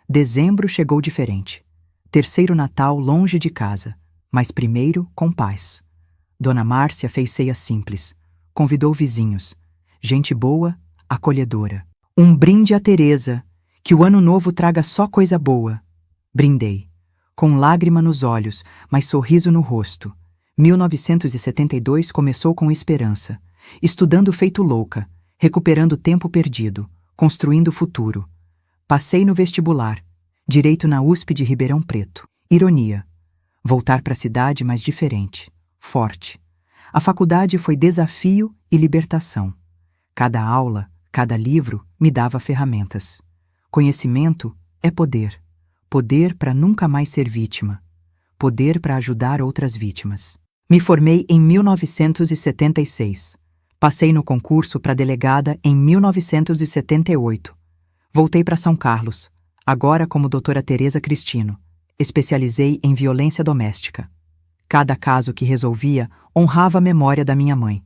Dezembro chegou diferente. Terceiro Natal longe de casa, mas primeiro com paz. Dona Márcia fez ceia simples. Convidou vizinhos. Gente boa, acolhedora. Um brinde a Teresa, que o ano novo traga só coisa boa. Brindei, com lágrima nos olhos, mas sorriso no rosto. 1972 começou com esperança, estudando feito louca, recuperando tempo perdido, construindo futuro. Passei no vestibular, direito na USP de Ribeirão Preto. Ironia. Voltar para a cidade, mas diferente, forte. A faculdade foi desafio e libertação. Cada aula, cada livro me dava ferramentas. Conhecimento é poder. Poder para nunca mais ser vítima. Poder para ajudar outras vítimas. Me formei em 1976. Passei no concurso para delegada em 1978. Voltei para São Carlos, agora como doutora Teresa Cristino. Especializei em violência doméstica. Cada caso que resolvia honrava a memória da minha mãe.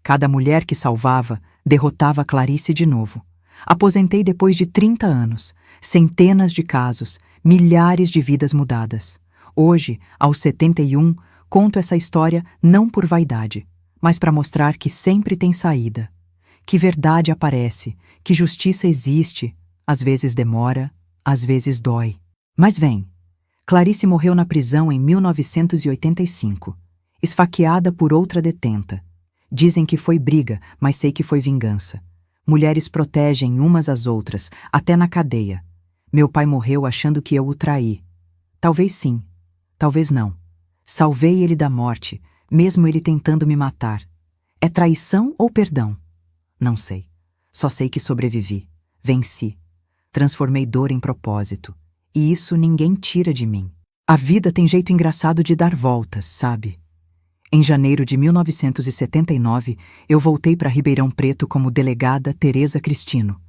Cada mulher que salvava derrotava Clarice de novo. Aposentei depois de 30 anos, centenas de casos, milhares de vidas mudadas. Hoje, aos 71, conto essa história não por vaidade, mas para mostrar que sempre tem saída, que verdade aparece, que justiça existe, às vezes demora, às vezes dói. Mas vem, Clarice morreu na prisão em 1985, esfaqueada por outra detenta. Dizem que foi briga, mas sei que foi vingança. Mulheres protegem umas às outras, até na cadeia. Meu pai morreu achando que eu o traí. Talvez sim, talvez não. Salvei ele da morte, mesmo ele tentando me matar. É traição ou perdão? Não sei. Só sei que sobrevivi. Venci. Transformei dor em propósito. E isso ninguém tira de mim. A vida tem jeito engraçado de dar voltas, sabe? Em janeiro de 1979, eu voltei para Ribeirão Preto como delegada Teresa Cristino.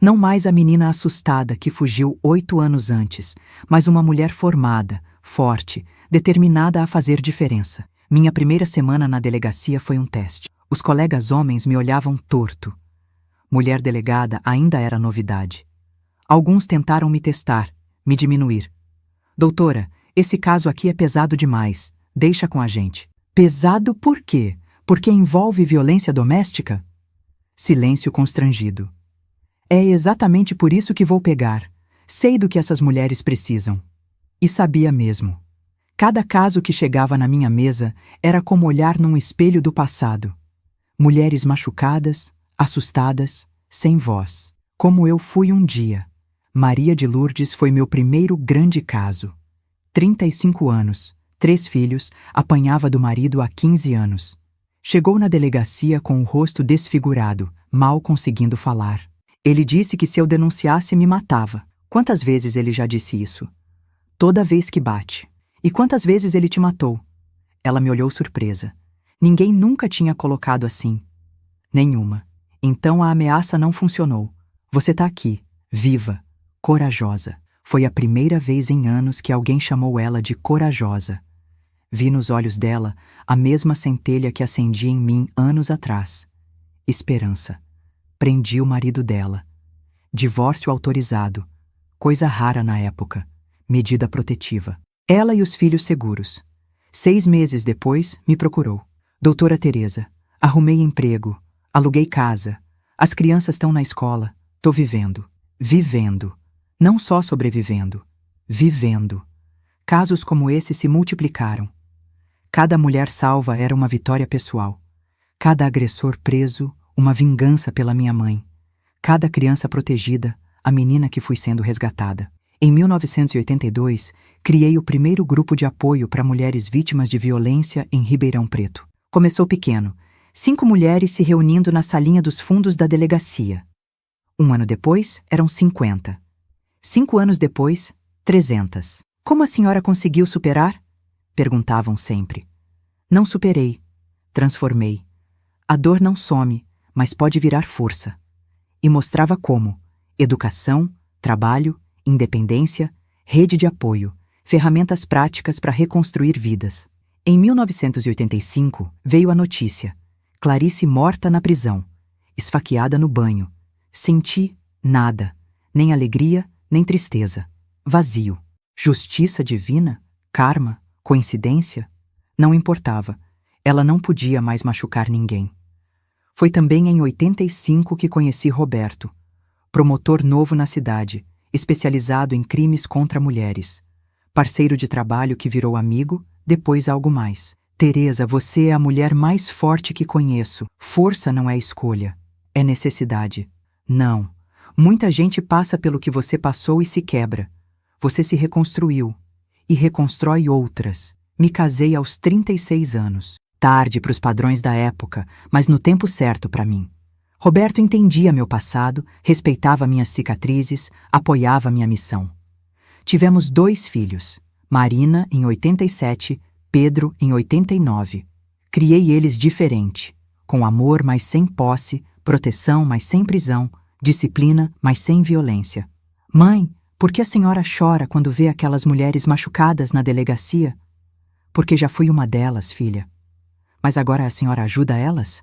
Não mais a menina assustada que fugiu 8 anos antes, mas uma mulher formada, forte, determinada a fazer diferença. Minha primeira semana na delegacia foi um teste. Os colegas homens me olhavam torto. Mulher delegada ainda era novidade. Alguns tentaram me testar, me diminuir. Doutora, esse caso aqui é pesado demais. Deixa com a gente. Pesado por quê? Porque envolve violência doméstica? Silêncio constrangido. É exatamente por isso que vou pegar. Sei do que essas mulheres precisam. E sabia mesmo. Cada caso que chegava na minha mesa era como olhar num espelho do passado. Mulheres machucadas, assustadas, sem voz. Como eu fui um dia. Maria de Lourdes foi meu primeiro grande caso. 35 anos, 3 filhos, apanhava do marido há 15 anos. Chegou na delegacia com o rosto desfigurado, mal conseguindo falar. Ele disse que se eu denunciasse me matava. Quantas vezes ele já disse isso? Toda vez que bate. E quantas vezes ele te matou? Ela me olhou surpresa. Ninguém nunca tinha colocado assim. Nenhuma. Então a ameaça não funcionou. Você tá aqui, viva, corajosa. Foi a primeira vez em anos que alguém chamou ela de corajosa. Vi nos olhos dela a mesma centelha que acendia em mim anos atrás. Esperança. Prendi o marido dela. Divórcio autorizado. Coisa rara na época. Medida protetiva. Ela e os filhos seguros. 6 meses depois, me procurou. Doutora Teresa, arrumei emprego, aluguei casa, as crianças estão na escola, tô vivendo. Vivendo. Não só sobrevivendo. Vivendo. Casos como esse se multiplicaram. Cada mulher salva era uma vitória pessoal. Cada agressor preso, uma vingança pela minha mãe. Cada criança protegida, a menina que fui sendo resgatada. Em 1982, criei o primeiro grupo de apoio para mulheres vítimas de violência em Ribeirão Preto. Começou pequeno, 5 mulheres se reunindo na salinha dos fundos da delegacia. 1 ano depois, eram 50. 5 anos depois, 300. Como a senhora conseguiu superar? Perguntavam sempre. Não superei. Transformei. A dor não some, mas pode virar força. E mostrava como: educação, trabalho, independência, rede de apoio, ferramentas práticas para reconstruir vidas. Em 1985, veio a notícia. Clarice morta na prisão, esfaqueada no banho. Senti nada, nem alegria, nem tristeza. Vazio. Justiça divina? Karma? Coincidência? Não importava. Ela não podia mais machucar ninguém. Foi também em 85 que conheci Roberto, promotor novo na cidade, especializado em crimes contra mulheres. Parceiro de trabalho que virou amigo, depois algo mais. Teresa, você é a mulher mais forte que conheço. Força não é escolha, é necessidade. Não. Muita gente passa pelo que você passou e se quebra. Você se reconstruiu. E reconstrói outras. Me casei aos 36 anos. Tarde para os padrões da época, mas no tempo certo para mim. Roberto entendia meu passado, respeitava minhas cicatrizes, apoiava minha missão. Tivemos 2 filhos, Marina em 87, Pedro em 89. Criei eles diferente, com amor, mas sem posse, proteção, mas sem prisão, disciplina, mas sem violência. Mãe, por que a senhora chora quando vê aquelas mulheres machucadas na delegacia? Porque já fui uma delas, filha. Mas agora a senhora ajuda elas?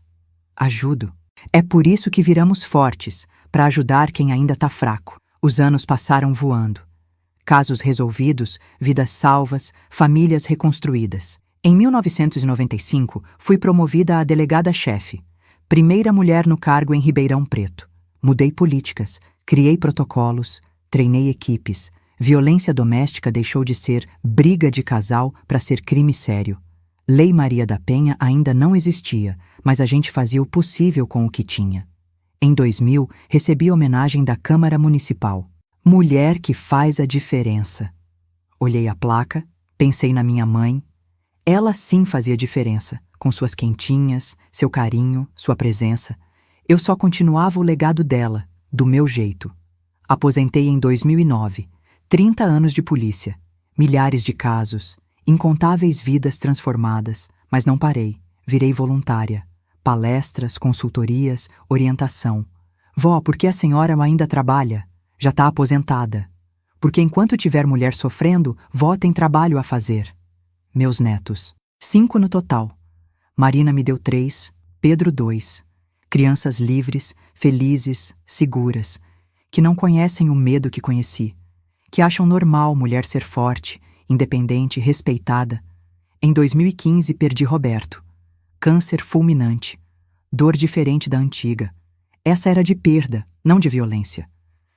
Ajudo. É por isso que viramos fortes, para ajudar quem ainda está fraco. Os anos passaram voando. Casos resolvidos, vidas salvas, famílias reconstruídas. Em 1995, fui promovida a delegada-chefe. Primeira mulher no cargo em Ribeirão Preto. Mudei políticas, criei protocolos, treinei equipes. Violência doméstica deixou de ser briga de casal para ser crime sério. Lei Maria da Penha ainda não existia, mas a gente fazia o possível com o que tinha. Em 2000, recebi homenagem da Câmara Municipal. Mulher que faz a diferença. Olhei a placa, pensei na minha mãe. Ela sim fazia diferença, com suas quentinhas, seu carinho, sua presença. Eu só continuava o legado dela, do meu jeito. Aposentei em 2009, 30 anos de polícia, milhares de casos, incontáveis vidas transformadas, mas não parei, virei voluntária. Palestras, consultorias, orientação. Vó, por que a senhora ainda trabalha? Já está aposentada. Porque enquanto tiver mulher sofrendo, vó tem trabalho a fazer. Meus netos. 5 no total. Marina me deu 3, Pedro 2. Crianças livres, felizes, seguras, que não conhecem o medo que conheci, que acham normal mulher ser forte, independente, respeitada. Em 2015 perdi Roberto. Câncer fulminante. Dor diferente da antiga. Essa era de perda, não de violência.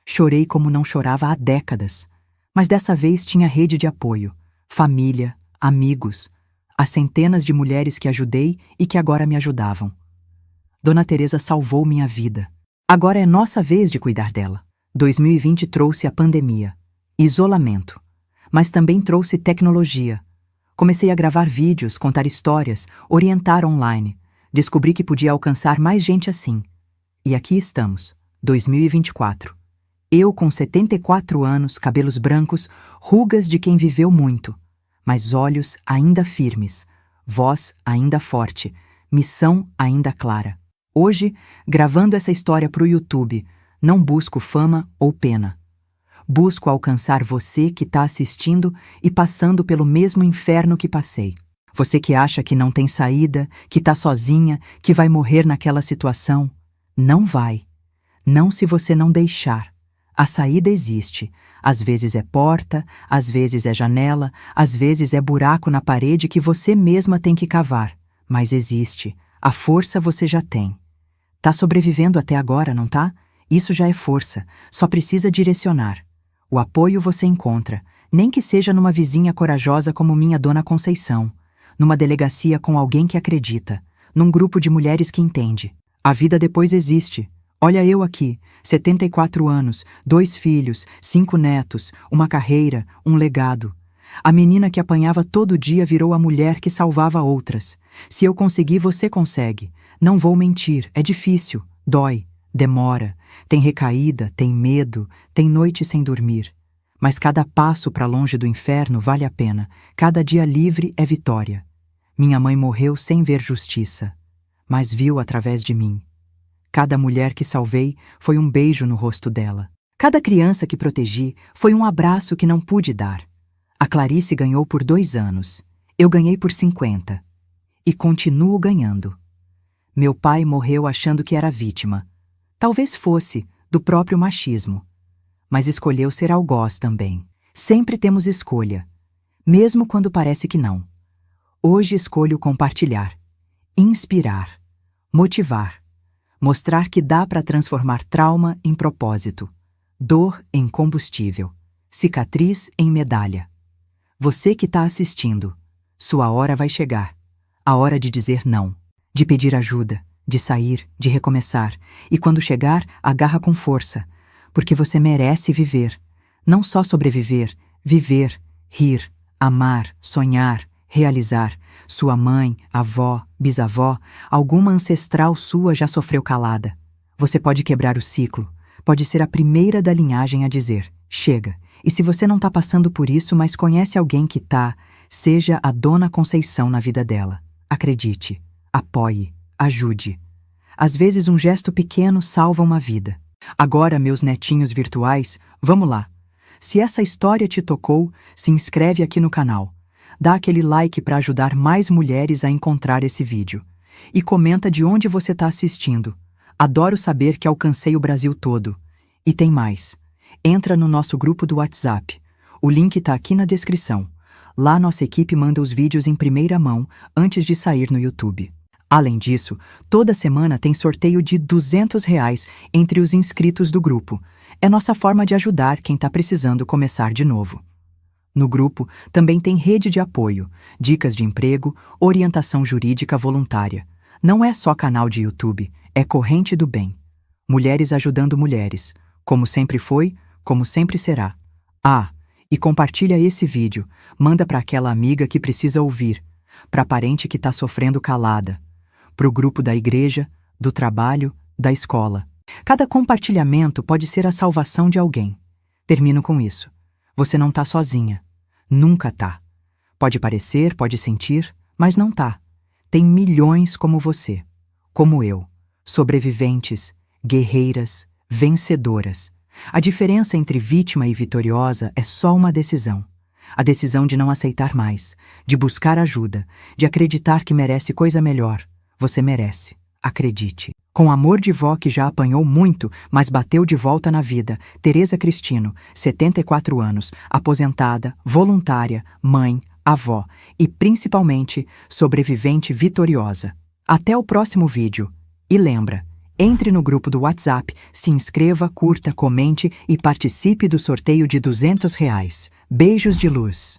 Chorei como não chorava há décadas. Mas dessa vez tinha rede de apoio, família, amigos, as centenas de mulheres que ajudei e que agora me ajudavam. Dona Teresa salvou minha vida. Agora é nossa vez de cuidar dela. 2020 trouxe a pandemia, isolamento, mas também trouxe tecnologia. Comecei a gravar vídeos, contar histórias, orientar online. Descobri que podia alcançar mais gente assim. E aqui estamos, 2024. Eu com 74 anos, cabelos brancos, rugas de quem viveu muito, mas olhos ainda firmes, voz ainda forte, missão ainda clara. Hoje, gravando essa história para o YouTube, não busco fama ou pena. Busco alcançar você que está assistindo e passando pelo mesmo inferno que passei. Você que acha que não tem saída, que está sozinha, que vai morrer naquela situação. Não vai. Não se você não deixar. A saída existe. Às vezes é porta, às vezes é janela, às vezes é buraco na parede que você mesma tem que cavar. Mas existe. A força você já tem. Tá sobrevivendo até agora, não tá? Isso já é força. Só precisa direcionar. O apoio você encontra, nem que seja numa vizinha corajosa como minha Dona Conceição, numa delegacia com alguém que acredita, num grupo de mulheres que entende. A vida depois existe. Olha eu aqui, 74 anos, 2 filhos, 5 netos, uma carreira, um legado. A menina que apanhava todo dia virou a mulher que salvava outras. Se eu conseguir, você consegue. Não vou mentir, é difícil, dói, demora, tem recaída, tem medo, tem noite sem dormir. Mas cada passo para longe do inferno vale a pena, cada dia livre é vitória. Minha mãe morreu sem ver justiça, mas viu através de mim. Cada mulher que salvei foi um beijo no rosto dela. Cada criança que protegi foi um abraço que não pude dar. A Clarice ganhou por 2 anos, eu ganhei por 50. E continuo ganhando. Meu pai morreu achando que era vítima. Talvez fosse, do próprio machismo. Mas escolheu ser algoz também. Sempre temos escolha, mesmo quando parece que não. Hoje escolho compartilhar, inspirar, motivar, mostrar que dá para transformar trauma em propósito, dor em combustível, cicatriz em medalha. Você que está assistindo, sua hora vai chegar. A hora de dizer não, de pedir ajuda, de sair, de recomeçar. E quando chegar, agarra com força, porque você merece viver. Não só sobreviver, viver, rir, amar, sonhar, realizar. Sua mãe, avó, bisavó, alguma ancestral sua já sofreu calada. Você pode quebrar o ciclo, pode ser a primeira da linhagem a dizer, chega. E se você não está passando por isso, mas conhece alguém que tá, seja a Dona Conceição na vida dela. Acredite, apoie, ajude. Às vezes um gesto pequeno salva uma vida. Agora, meus netinhos virtuais, vamos lá. Se essa história te tocou, se inscreve aqui no canal. Dá aquele like para ajudar mais mulheres a encontrar esse vídeo. E comenta de onde você está assistindo. Adoro saber que alcancei o Brasil todo. E tem mais. Entra no nosso grupo do WhatsApp. O link está aqui na descrição. Lá nossa equipe manda os vídeos em primeira mão antes de sair no YouTube. Além disso, toda semana tem sorteio de R$ 200 entre os inscritos do grupo. É nossa forma de ajudar quem está precisando começar de novo. No grupo também tem rede de apoio, dicas de emprego, orientação jurídica voluntária. Não é só canal de YouTube, é corrente do bem. Mulheres ajudando mulheres, como sempre foi, como sempre será. E compartilha esse vídeo, manda para aquela amiga que precisa ouvir, para parente que está sofrendo calada, para o grupo da igreja, do trabalho, da escola. Cada compartilhamento pode ser a salvação de alguém. Termino com isso. Você não tá sozinha. Nunca tá. Pode parecer, pode sentir, mas não tá. Tem milhões como você, como eu, sobreviventes, guerreiras, vencedoras. A diferença entre vítima e vitoriosa é só uma decisão. A decisão de não aceitar mais, de buscar ajuda, de acreditar que merece coisa melhor. Você merece. Acredite. Com amor de vó que já apanhou muito, mas bateu de volta na vida, Tereza Cristino, 74 anos, aposentada, voluntária, mãe, avó e, principalmente, sobrevivente vitoriosa. Até o próximo vídeo. E lembra, entre no grupo do WhatsApp, se inscreva, curta, comente e participe do sorteio de R$ 200. Beijos de luz.